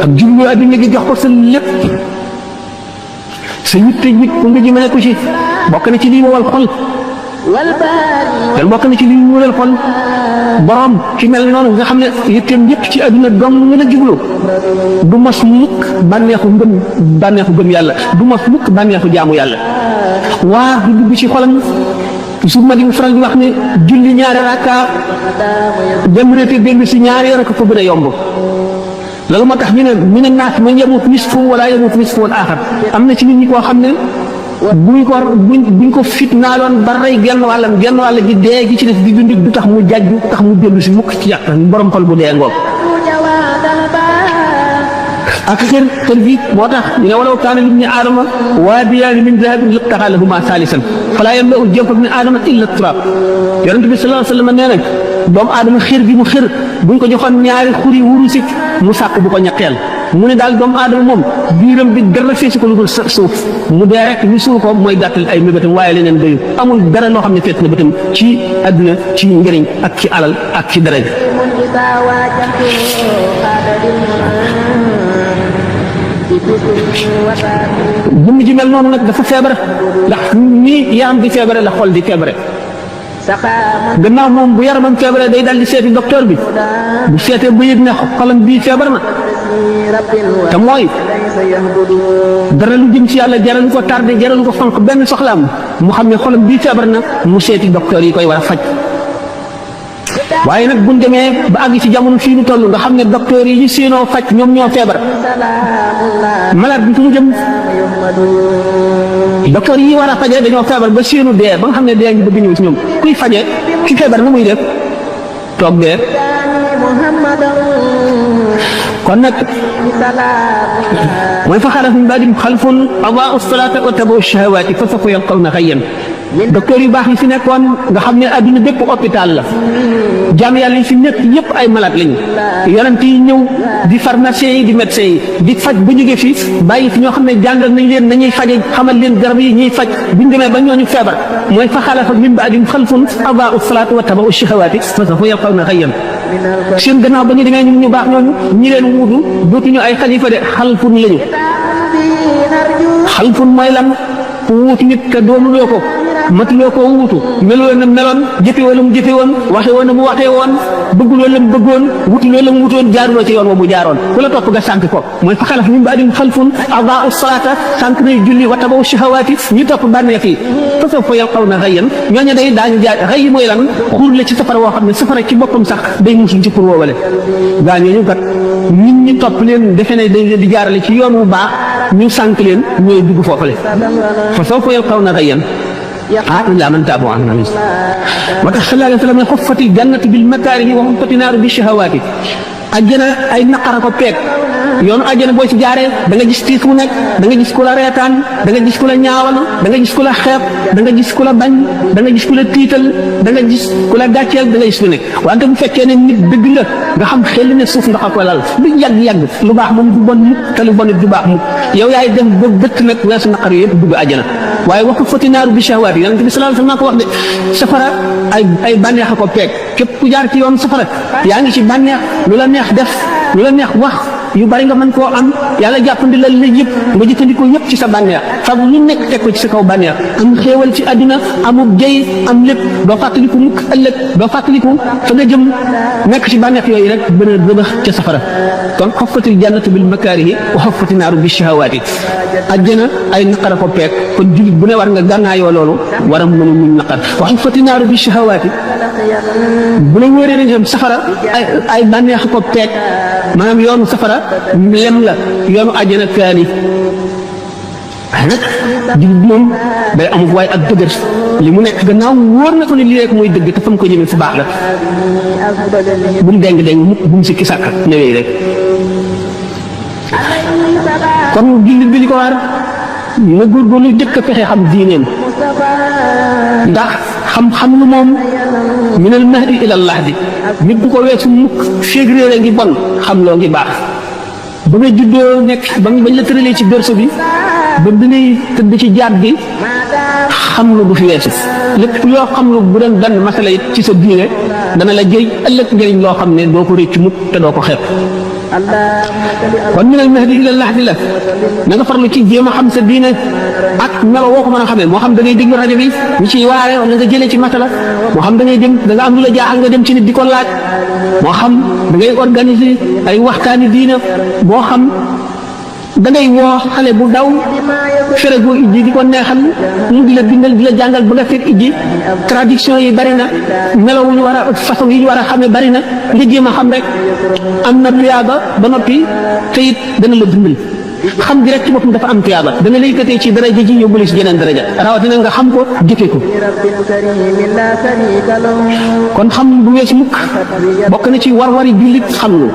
ak jublu adduna gi jox ko sa lépp sa yitte nit ku nga jëmale ko ci bokk na ci lii wowal xol والباري te bokk na ci lii wowal xol borom ci mel noonu nga xam ne yitteem yëpp ci adduna dong nga la jublu du mos mukk bànneexu gëm yàlla du mos mukk bànneexu jaamu yàlla waa du dugg ci xolam toujours ma di faral di wax ne julli ñaari rakka dem reete dellu si ñaari rek ko gën a yomb loolu moo tax ñu ne mi ne naas man yamut nisfu wala yamut nisfu wal aaxar am na ci nit ñi koo xam ne buñ ko fitnaaloon ba rey genn wàll gi dee gi ci def di dund du tax mu jàjju du tax mu dellu si mukk ci yàq borom xol bu dee ngoog ak kër gi moo tax ñu ne walaw kaana libni aadama waadiyaani min dahabin labtaxaa lahumaa saalisan falaa yamla'u jawfa ibni aadama illa turaab yonent bi sallallahu alayhi wa sallam nee na doomu aadama xir gi mu xir buñ ko joxoon ñaari xuri wurusi mu sàkk bu ko ñaqeel mu ne daal doomu aadama moom biiram bi dara feesu ko lu dul suuf mu dee rek ñu suul ko mooy gàttal ay mébétam waaye leneen doyu amul dara loo xam ne fees na bëtam ci àdduna ci njëriñ ak ci alal ak ci dara jëmm ji mel noonu nag dafa feebar ndax nii yaram di feebare la xol di feebare gannaaw moom bu yaramam feebare day dal di seeti docteur bi bu seetee ba yëg ne xolam bii feebar na te mooy dara lu jëm ci yàlla jaralu ko tardé jaralu ko fanq benn soxlaam mu xam ne xolam bii feebar na mu seeti docteur yi koy war a faj waaye nag buñ demee ba àgg ci jamono fii nu toll nga xam ne docteur yi ñu siinoo faj ñoom ñoo feebar malade bi fu mu jëm docteur yi war a fajee dañoo feebar ba seenu dee ba nga xam ne dee ngi bëgg ñëw ci ñoom kuy fajee ki feebar na muy def toog dee kon nag mooy fa xalaf min ba'dihim xalfun adaa'u salaata wa tabaa'u shahawaati fa sawfa yalqawna ghayyan docteur yu baax yi fi nekkoon nga xam ne adduna bépp hôpital la jaam yàlla yi fi nekk yépp ay malade lañu yonent yi ñëw di pharmacien yi di médecin yi di faj ba jóge fi bàyyi fi ñoo xam ne jàngal nañ leen nañuy faje xamal leen garab yi ñuy faj buñ demee ba ñooñu feebar mooy fa xalafa min ba'dihim xalfun adaa'u salaata wa tabaa'u shahawaati fa sawfa yalqawna ghayyan seen gannaaw ba ñu demee ñun ñu baax ñooñu ñi leen wuutu dootuñu ay xalifa de xalfun lañu xalfun mooy lan ku wuutu nit te doonuloo ko matuloo koo wuutu meloo na meloon jëfewoo la mu jëfe woon waxe woon na mu waxee woon bëgguloo la mu bëggoon wutuloo la mu wutoon jaaruloo ci yoon wa mu jaaroon ku la topp nga sànk ko mooy fa xalaf min ba'dihim xalfun adaa'u salaata sànk nay julli wa tabawu shahawaati ñu topp bànneex yi fa sawfa yalqawna ghayyan ñooñu day daañu jaar xëy mooy lan xuur la ci safara woo xam ne safara ci boppam sax day musul ci pour woowale gaa ñooñu kat nit ñi topp leen defe ne dañ leen di jaarale ci yoon wu baax ñu sànk leen ñooy dugg foofale fa sawfa yalqawna ghayyan illaa man taaba wa amila moo tax sallallahu alayhi wa sallam ne xuffatil jannatu bil makaarihi wa xuffati naaru bi shahawaati ajjana ay naqara ko peeg yoonu ajjana boo ci jaaree da nga gis tiis mu nekk da nga gis ku la reetaan da nga gis ku la ñaawal da nga gis ku la xeeb da nga gis ku la bañ da nga gis ku la tiital da nga gis ku la gàcceel da nga gis ku nekk wante bu fekkee ne nit dëgg nga xam xel ne suuf ndax ko lal lu yàgg lu baax moom du bon mukk te lu bon du baax mukk yow yaay dem ba bëtt nag weesu naqar yëpp dugg ajjana waaye waxu fati naaru bi shahawaat yi yonent bi sallallahu alayhi wasallam ko wax de safara ay bànneex a ko peeg képp ku jaar ci yoon safara yaa ngi ci bànneex lu la neex def lu la neex wax yu bari nga mën koo am yàlla jàppandi la yëpp nga jëfandikoo yëpp ci sa bànneex fab lu nekk teg ko ci sa kaw bànneex am xéewal ci àddina amub jëy am lépp doo fàttaliku mukk ëllëg doo fàttaliku fa nga jëm nekk ci bànneex yooyu rek bën a rëbax ca safara kon xoffatil jannatu bil makaarihi wa xoffati naaru bi shahawaati àjjana ay naqara ko peeg kon jullit bu ne war nga gànnaayoo loolu war a mën a muñ naqar wa xoffati naaru bi shahawaati bu la wóoree ne safara ay bànneex ko peeg maanaam yoonu safara lem la yoonu àjjana kaani nag jullit moom day amul waaye ak dëgër li mu nekk gannaaw wóor na ko ne lii rek mooy dëgg te fa mu ko jëmee fu baax la bu mu deng mukk bu mu sikki sàkk newee rek kon jullit bi li ko war na góorgóorlu jëkk a fexe xam diineem ndax xam-xam lu moom minal mahdi ilal lahdi nit du ko weesu mukk féeg réer a ngi bon xam loo ngi baax ba nga juddoo nekk bañ la tëralee ci berceau bi ba bi ngay tëdd ci jaat gi xam lu du fi weesu lépp loo xam lu bu doon dan masala it ci sa diine dana la jëy ëllëg njëriñ loo xam ne doo ko réccu mukk te doo ko xeeb kon minal mahdi ilal lahdi la na nga farlu ci jéem a xam sa diine ak melo woo ko mën a xamee moo xam da ngay déglu rajo bi ñu ciy waare wala nga jëlee ci masala moo xam da ngay dem da nga am lu la jaaxal nga dem ci nit di ko laaj moo xam da ngay organiser ay waxtaani diine moo xam da ngay woo xale bu daw fere goo ijji di ko neexal mu di la bindal di la jàngal ba nga fekk ijji traduction yi bari na melaw ñu war a façon yi ñu war a xamee bari na nga jéem a xam rek am na tuyaaba ba noppi te it dana la dimbali xam gi rek ci boppam dafa am tuyaaba dana lay yëkkatee ci daraja ji yóbbu la ci jeneen daraja rawatina nga xam ko jëfee ko kon xam bu weesu mukk bokk na ci war-wari jullit xam lu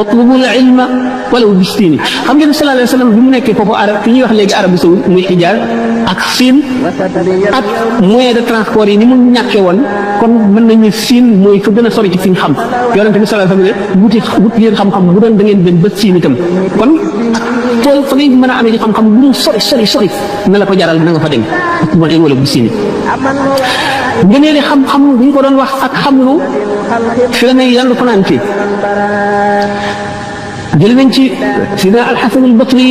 utlubul ilma walaw bistini xam ngeen sallallahu alayhi wa sallam bi mu nekkee foofu arab fi ñuy wax léegi Arabie Saoudite muy Hijaaz ak Siin ak moyen de transport yi ni mu ñàkkee woon kon mën nañu Siin mooy fa gën a sori ci fi ñu xam yonente bi sallallahu alayhi wa sallam ne wut leen xam-xam bu doon da ngeen dem ba Siin itam kon tool fa ngay mën a amee ci xam-xam lu mu sori na la ko jaral na nga fa dem moo tax wala bu Siin ngëneeli xam-xam bu ñu ko doon wax ak xam lu fi la ne yàlla ko naan fii jël nañ ci sidna alxasan albasri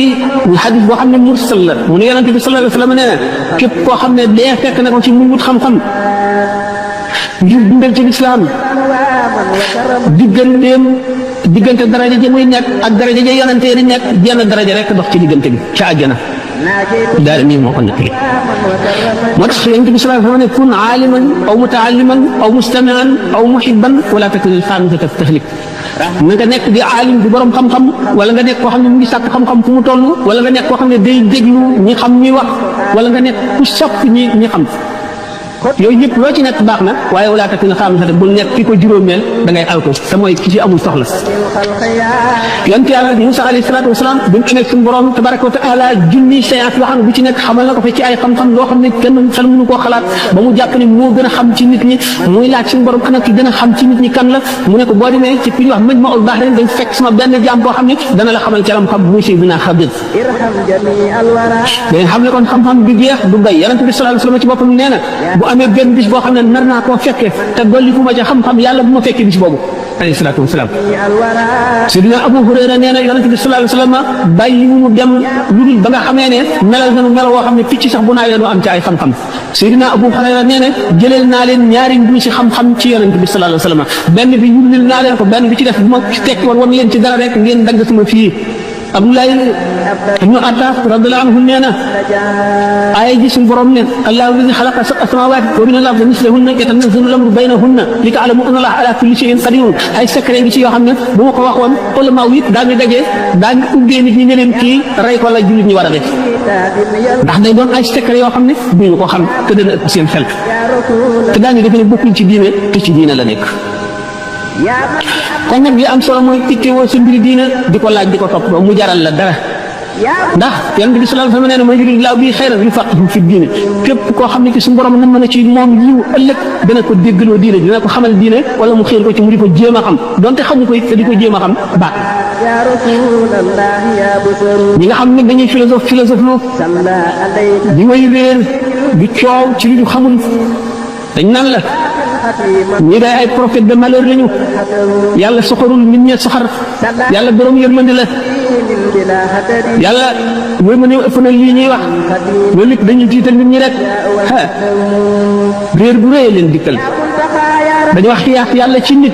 muy xadis boo xam ne mursal la mu ne yonente bi sallallahu alayhi wa sallam nee na képp koo xam ne dee fekk na ko ci muy wut xam-xam ngir dundal ci lislaam diggante daraja ja muy nekk ak daraja ja yonente yi nekk jenn daraja rek dox ci diggante bi ca àjjana daal nii moo ko nettali moo tax yonente bi sallallahu alayhi wa sallam ne kun aaliman aw mutaalliman aw mustamian aw muhibban wala takun alxaamisata tahlik na nga nekk di aalim di borom xam-xam wala nga nekk koo xam ne mu ngi sàkk xam-xam fu mu toll wala nga nekk koo xam ne day déglu ñi xam ñuy wax wala nga nekk ku sopp ñi xam yooyu yëpp loo ci nekk baax na waaye wala takk na xam bul nekk ki ko juróomeel da ngay alko te mooy ki ci amul soxla yonent yàlla Musaa alayhi salaatu wasalaam bi mu nekk suñu borom tabaraka wa taala junni séance yoo xam ne bu ci nekk xamal na ko fa ci ay xam-xam loo xam ne kenn xel mënu koo xalaat ba mu jàpp ne moo gën a xam ci nit ñi muy laaj suñu borom ana ki gën a xam ci nit ñi kan la mu ne ko boo demee ci fi ñuy wax mëj ma ul baax ren dañ fekk sama benn jaam boo xam ne dana la xamal ci lam xam muy Seydina Xadir dañ xam ne kon xam-xam du jeex du bay yonent bi sallallahu alayhi wasallam ci boppam nee na bu amee benn bis boo xam ne nar naa koo fekkee te dolli fu ma ca xam-xam yàlla bu ma fekkee bis boobu alayhi salaatu wasalaam Seydina Abu Hurayra nee na yonent bi sallallahu alayhi wasallam bàyyi mu dem lu dul ba nga xamee ne melal nañu melo woo xam ne picc sax bu naawee doo am ci ay xam-xam Seydina Abu Hurayra nee na jëleel naa leen ñaari mbuus ci xam-xam ci yonent bi sallallahu alayhi wasallam benn bi yullil naa leen ko benn bi ci def bu ma tekki woon leen ci dara rek ngeen dagg sama fii Abdoulaye ibnu Attaas radiyallahu anhu nee na aaya ji suñu borom ne allahu alladi xalaqa sab'a samaawaati wa mina al-ardi mislahunna yatanazzalu al-amru baynahunna li ta'lamu anna allaha ala kulli shay'in qadir ay secret ngi ci yoo xam ne bu ma ko waxoon ulama yi daañu daje daañu ubbee nit ñi ne leen kii rey ko la jullit ñi war a def ndax day doon ay secret yoo xam ne duñu ko xam te dana ëpp seen xel te daañu defe ne bokkul ci diine te ci diine la nekk kon nag li am solo mooy ittewoo sa mbiri diina di ko laaj di ko topp mu jaral la dara ndax yonent bi sallallahu alayhi wa sallam nee na man yuridillaahu bihi xayran yufaqqihhu fi diine képp koo xam ne ki suñu borom na mën a ci moom yiw ëllëg dana ko déggloo diine dina ko xamal diine wala mu xiir ko ci mu di ko jéem a xam donte xamu ko it te di ko jéem a xam baax ñi nga xam ne dañuy philosophe lu di way réer di coow ci li ñu xamul dañ naan la ñi day ay prophète de malheur lañu yàlla soxorul nit ñi soxar yàlla borom yërmande la yàlla yërmande ëpp na lii ñuy wax loolu lépp dañuy tiital nit ñi rek réer bu rëy leen dikkal dañu wax xiyaas yàlla ci nit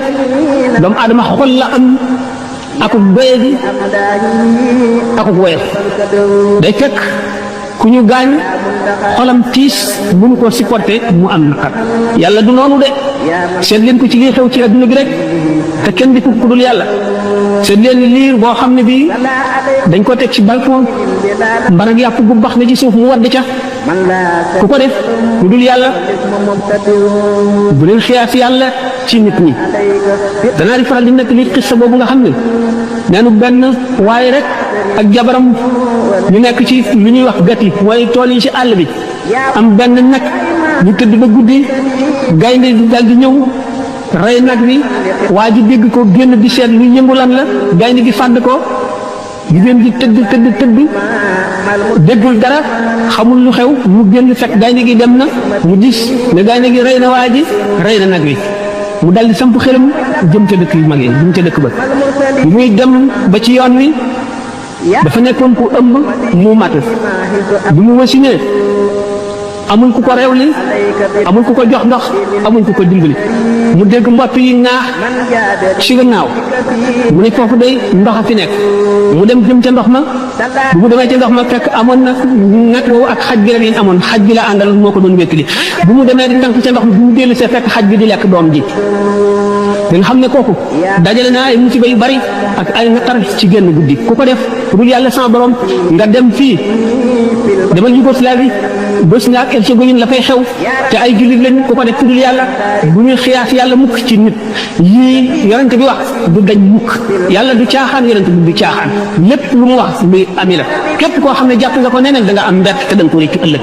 doomu aadama xol la am akuk doye gi akuk woyof day fekk ku ñu gaañ xolam tiis mënu ko supporté mu am naqar yàlla du noonu de seet leen ko ci lii xew ci adduna bi rek te kenn di ko ku dul yàlla seet leen liir boo xam ne bii dañ ko teg ci balcon mbarag yàpp bu bax na ci suuf mu wadd ca ku ko def ku dul yàlla bu leen xiyaas yàlla ci nit ñi danaa di faral di nekk li xissa boobu nga xam ne neenu benn waaye rek ak jabaram ñu nekk ci lu ñuy wax gati mooy tool yi ci àll bi am benn nag ñu tëdd ba guddi gaynde dal di ñëw rey nag bi waa ji dégg ko génn di seet lu yëngu lan la gaynde gi fàdd ko jigéen gi tëdd déggul dara xamul lu xew mu génn fekk gaynde gi dem na mu gis ne gaynde gi rey na waa ji rey na nag wi mu dal di samp xelam jëm ca dëkk yu mag yi jëm ca dëkk ba bi muy dem ba ci yoon wi dafa nekkoon ku ëmb mu mat bi mu wasinee amul ku ko réewli amul ku ko jox ndox amul ku ko dimbali mu dégg mbott yi ŋaax ci gannaaw mu ne foofu day ndox a fi nekk mu dem jëm ca ndox ma bu mu demee ca ndox ma fekk amoon na nag woowu ak xaj bi rek lañ amoon xaj bi la àndal moo ko doon wéttali bu mu demee di tànk ca ndox mi bu mu dellu see fekk xaj bi di lekk doom ji nga xam ne kooku dajale naa ay musiba yu bari ak ay naqar ci génn guddi ku ko def dul yàlla sama borom nga dem fii demal Yougoslavie Bosnie ak Herzégovine la fay xew te ay jullit lañ ku ko def dul yàlla bu ñuy xiyaas yàlla mukk ci nit yii yonent bi wax du dañ mukk yàlla du caaxaan yonent bi du caaxaan lépp lu mu wax luy ami la képp koo xam ne jàpp nga ko neneen da nga am mbett te da nga ko réccu ëllëg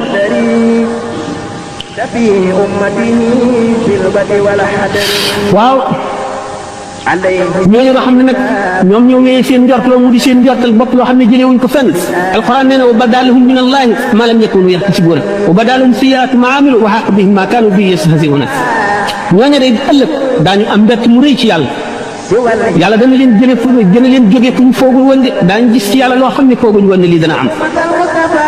waaw ñooñu nga xam ne nag ñoom ñoo wéyee seen njortloo mu di seen njortal bopp loo xam ne jëlee wuñ ko fenn alquran nee na wa badalahum min allahi ma lam yakunu yaxtasibuuna wa badalahum sayyi'aatu ma amilu wa haqa bihim ma kaanu bihi yastahzi'uuna ñooñu day ëllëg daañu am mbett mu rëy ci yàlla dana leen jëlee fu dana leen jógee fu ñu foogul woon de daañu gis ci yàlla loo xam ne fooguñu woon ne lii dana am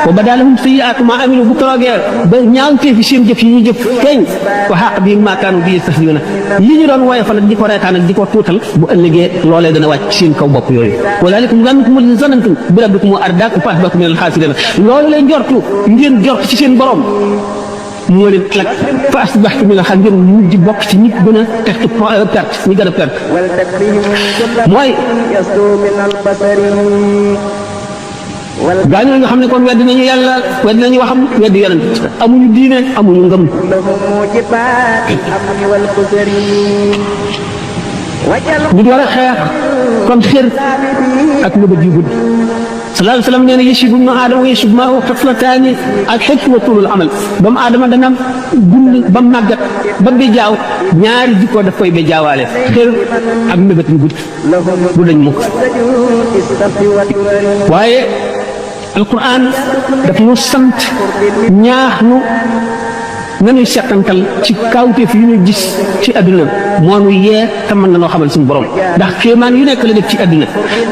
wa badalahum sayyi'aatu ma amilu bu toogee ba ñaawtee fi seen jëf yi ñu jëf feeñ wa haqa bihim ma kaanu bihi yastahzi'uuna li ñu doon woyofal ak di ko reetaan ak di ko tuutal bu ëllëgee loolee dana wàcc seen kaw bopp yooyu wa zalikum zannukum allazi zannantum bi rabbikum ardaakum fa asbahtum min al-xaasiriin loolu lay njortu ngeen jort ci seen borom moo leen alak fa asbahtum min al-xaasiriin ngeen mujj bokk ci ñi gën a perte ñi gën a perte mooy gaañoo nga xam ne kon wedd nañu yàlla wedd nañu waxam wedd yonent amuñu diine amuñu ngëm nit war a xeex comme xër ak nëbët yu gudd sallallahu alayhi wa sallam nee na yasibu ibnu aadama wa yasibu maahu xaflataani al xikma wa tuulul amal doomu aadama dana dund ba màggat ba bi jaaw ñaari jikko daf koy ba jaawaale xër ak nëbët yu gudd du dañ mukk waaye alquran daf ñu sant ñaax nu nañuy settantal ci kawteef yu ñu gis ci àdduna moo nu yee te mën na noo xamal suñu borom ndax kéemaan yu nekk la def ci àdduna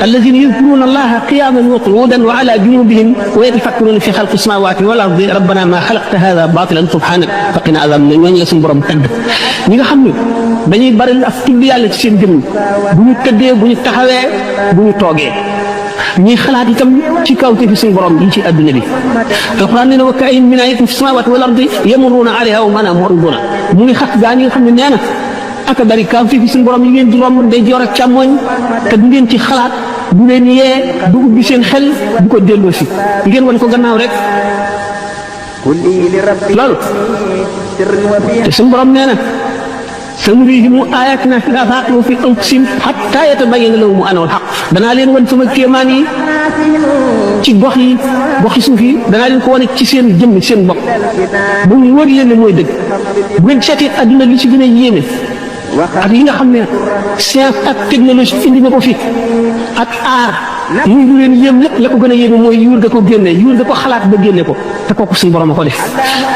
alladina yadkuruna allaha qiyaman wa qu'udan wa ala junubihim wa yatafakkaruna fi xalqi samawati wal ardi rabbana ma xalaqta hada batilan subhanak faqina azab na ñooñu la suñu borom tëdd ñi nga xam ne dañuy bari ak tudd yàlla ci seen jëmm bu ñu tëddee bu ñu taxawee bu ñu toogee ñuy xalaat itam ci kawte fi suñu borom yi ci adduna bi alquran nee na wa ka'ayyin min ayatin fi samawati wal ardi yamurruna alayha wa ma muriduna mu ngi xat gaa ñi nga xam ne nee na aka bari kawte fi suñu borom yi ngeen di romb day joor ak càmmooñ te du ngeen ci xalaat du leen yee du ubbi seen xel du ko delloo si ngeen wan ko gannaaw rek loolu te suñu borom nee na sanurihim ayatina fil afaaqi wa fi anfusihim hattaa yatabayyana lahum annahu al-haqq danaa leen wan sama kéemaan yi ci goxi suuf yi danaa leen ko wane ci seen jëmm seen bopp ba mu wóor leen ne mooy dëgg bu ngeen seetee adduna li ci gën a yéeme ak yi nga xam ne science ak technologie indi na ko fi ak aar muy lu leen yéem lépp la ko gën a yéeme mooy yuur ga ko génne yuur ga ko xalaat ba génne ko te kooku suñu borom a ko def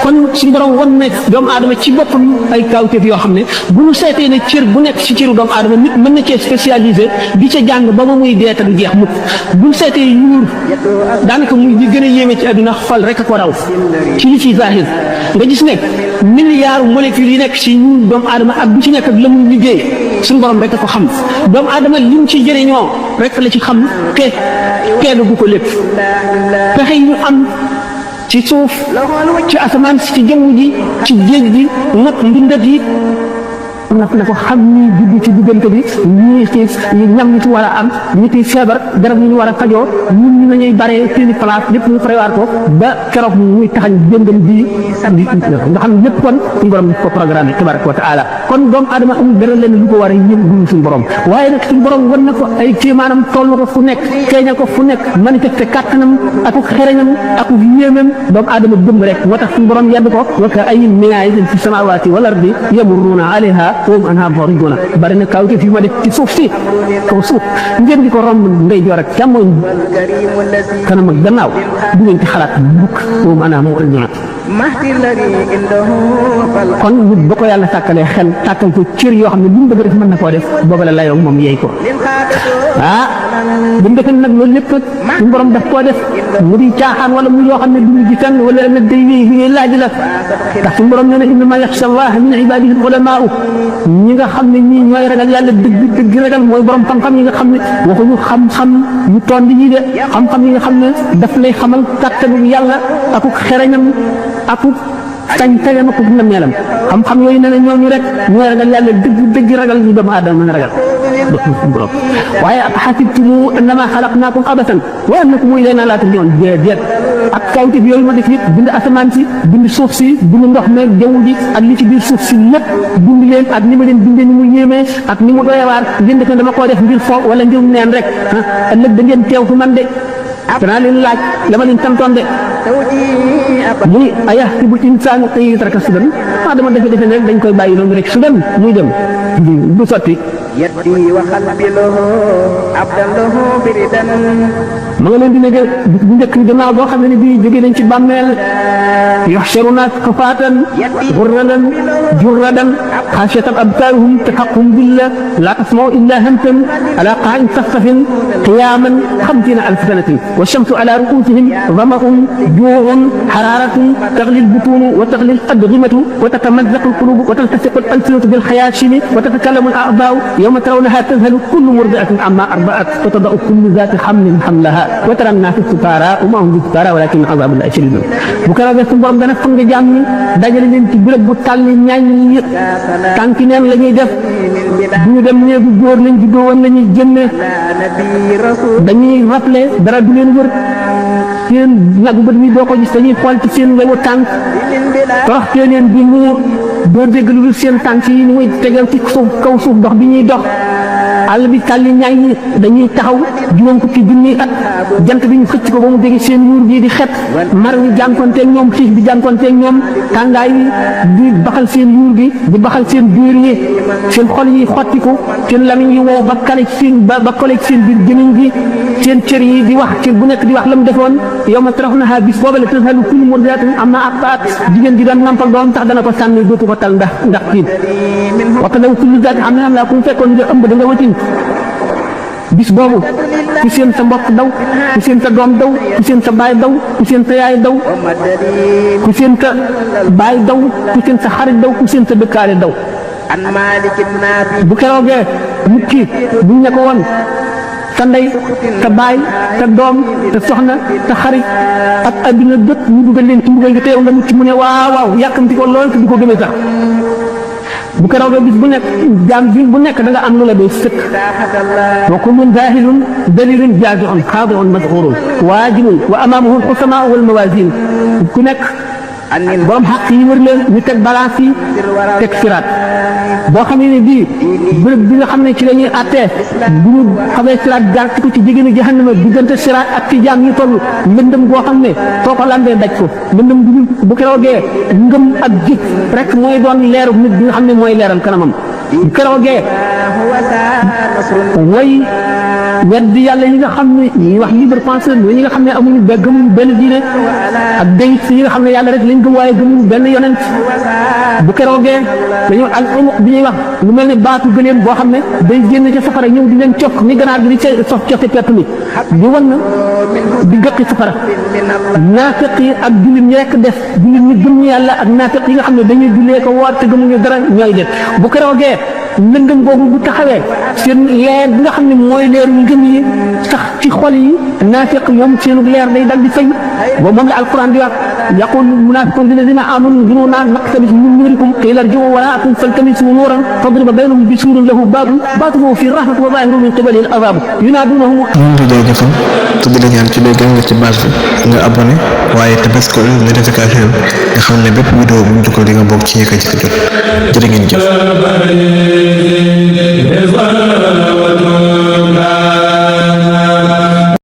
kon suñu borom wan ne doomu aadama ci boppam ay kawteef yoo xam ne bu ñu seetee ne cër bu nekk ci cëru doomu aadama nit mën na cee spécialisé di ca jàng ba ma muy dee te du jeex mukk bu ñu seetee yuur daanaka muy di gën a yéeme ci àdduna xol rek a ko raw ci li ci zahir nga gis ne milliards molécules yi nekk ci yuur doomu aadama ak bu ci nekk ak la muy liggéey suñu borom rek a ko xam doomu aadama lim ci jëriñoo rek la ci xam teelu bu ko lépp pexe yi ñu am ci suuf ci asamaan si ci jaww ji ci géej gi nag mbindat yi nag na ko xam ni juddu ci diggante bi ñii xiif ñi ñam ñi ci war a am ñi ciy feebar garab yi ñu war a fajoo ñun ñu nañuy baree seeni place lépp ñu prévoir ko ba keroog muy taxañ jëndam bii nga xam ne lépp kon suñu borom ko programme tabaraka wa taala kon doomu aadama amul dara leen lu ko war a yëm dul suñu borom waaye nag suñu borom wan na ko ay kéemaanam toll na ko fu nekk feeñal ko fu nekk manifesté kàttanam ak xereñam ak yéemam doomu aadama gëm rek moo tax suñu borom yedd ko wa ka'ayyin min ayatin fi samawati wal ardi yamurruna alayha foofu anha muriduna bari na kawte fi ma def ci suuf si kaw suuf ngeen di ko romb ndey joor ak càmmoñ kanam ak gannaaw du ngeen ci xalaat bukk foofu anha muriduna kon nit ba ko yàlla tàkkalee xel tàkkal ko cër yoo xam ne lu mu bëgg def mën na koo def booba la layoo moom yeey ko bu ñu defee nag loolu lépp nag suñu borom daf koo def mu di caaxaan wala mu yoo xam ne duñu ci fenn wala nag day wéy li ngay laaj la ndax suñu borom nee na innama yaxsha allaha min ibadihi al-ulamaa'u ñi nga xam ne ñii ñooy ragal yàlla dëgg ragal mooy borom xam-xam yi nga xam ne waxuñu xam-xam yu toll yi de xam-xam yi nga xam ne daf lay xamal kàttanu yàlla akuk xereñam akuk sañ-sañam akuk nameelam xam-xam yooyu nee na ñooñu rek ñooy ragal yàlla dëgg ragal ñu doomu aadama mën a ragal borom waaye xasibtumu annama xalaqnaakum abasan wa annakum ilaynaa laa turja'uun déedéet ak kawtif yooyu ma def yëpp bind asamaan si bind suuf si bind ndox meeg jaww ji ak li ci biir suuf si lépp bind leen ak ni ma leen bindee ni mu yéemee ak ni mu doy waar ngeen def ne dama koo def ngir fo wala ngir neen rek ëllëg da ngeen teew fi man de danaa leen laaj la ma leen santoon de mu ni ayahsibu l-insaanu an yutraka sudan dama defe ne rek dañ koy bàyyi noonu rek sudan muy dem du sotti يدي وقلبي له عبدا له بردا ma nga leen di nekk bu njëkk gannaaw boo xam ne bii jóge nañ ci bàmmeel yuhsharuna hufaatan ghurran jurradan khashiyatan absaruhum tahaqqum billah la tasma'u illa hamsan ala qa'in safsafin qiyaman 50,000 sanatin والشمس على رؤوسهم ظمأ جوع حرارة تغلي البطون وتغلي الأدغمة وتتمزق القلوب وتلتصق الألسنة بالخياشيم وتتكلم الأعضاء يوم ترونها تذهل كل مرضعة عما أرضعت وتضع كل ذات حمل حملها وترى الناس سكارى وما هم بسكارى ولكن عذاب الله شديد bu ko defee suñu borom dana fang jaam ñi dajale leen ci béréb bu tàll ñaañ ñi tànki neen la ñuy def bu ñu dem néegu góor lañ juddoo woon la ñuy génne dañuy rafle dara du leen wër seen nag bët mi doo ko gis dañuy xool ci seen wewu tànk toroxtee leen di muur doo dégg lu dul seen tànk yi ni muy tegal ci suuf kaw suuf dox bi ñuy dox àll bi tàlli ñaay ñi dañuy taxaw juróom ko ci junniy at jant bi ñu xëcc ko ba mu jege seen yuur bii di xet mar wi jànkonteeg ñoom xiif bi jànkonteeg ñoom tàngaay yi di baxal seen yuur gi di baxal seen biir yi seen xol yi xottiku seen lamiñ yi wow ba kale seen ba kole seen biir gémmiñ gi seen cër yi di wax cër bu nekk di wax la mu defoon yow ma tarawnahaa bis booba la tazhalu kullu murdi'atin ammaa arda'at jigéen ji doon nampal doom tax dana ko sànni dootu ko tal ndax tiit waxta daw kullu zaati hamlin hamlahaa ku fekkoon nga ëmb da nga watin bis boobu ku seen sa mbokk daw ku seen sa doom daw ku seen sa baay daw ku seen sa yaay daw ku seen sa baay daw ku seen sa xarit daw ku seen sa dëkkaale daw bu keroogee nit ki buñ ne ko woon sa ndey sa baay sa doom sa soxna sa xarit ak adduna bépp ñu dugal leen ci mbugal nga teew nga mucc mu ne waaw yàkkamti ko lool te di ko gëmee sax bu ko rawee bis bu nekk jaam bi bu nekk da nga am lu la doy sëkk wa kullun zaahilun dalilun jaazi'un xaadi'un madxuurun waajibun wa amaamahu al-xusamaa wal mawaazin ku nekk borom xaq yi wër leen ñu teg balance yi teg siraat boo xam ne bii bërëb bi nga xam ne ci la ñuy àttee bu ñu xamee siraat jaar ci ko ci jigéenu jahannama diggante siraat ak ci jaam yi toll lëndëm goo xam ne soo ko lambee daj ko lëndëm bu keroogee ngëm ak jëf rek mooy doon leeru nit bi nga xam ne mooy leeral kanamam bu keroogee way wedd yàlla yi nga xam ne ñuy wax libre penseur mooy ñi nga xam ne amuñu gëmuñu benn diine ak déyit yi nga xam ne yàlla rek lañ gëm waaye gëmuñu benn yonent bu keroogee dañoo al umuq bi ñuy wax lu mel ne baatu gëleem boo xam ne day génn ca safara ñëw di leen cokk ni ganaar gi di sof cofe pett mi di wan na di gëqi safara naafiq yi ak jullit ñi rek def jullit ñi gëm ñu yàlla ak naafiq yi nga xam ne dañuy jullee ko woor te gëmuñu dara ñooy def bu keroogee lëndëm googu bu taxawee seen leer bi nga xam ne mooy leeru ngëm yi sax ci xol yi naafiq ñoom seenu leer day dal di fay boobu moom la alquran di wax yaqul munafiqun lilladina amanu unzuruna naqtabis min nurikum qila irji'u wara'akum faltamisu nuran fadriba baynahum bisuurin lahu baabun baatinuhu fiihi rahmatu wa zaahiruhu min qibalihi al-'adhaab yunaadunahum ñu ngi jaajëfal te di la ñaan ci léegi nga ci base bi nga abonné waaye te bés ko notification bi nga xam ne bépp vidéo bu ñu dugal di nga bokk ci ñi ko jot jërë ngeen jëf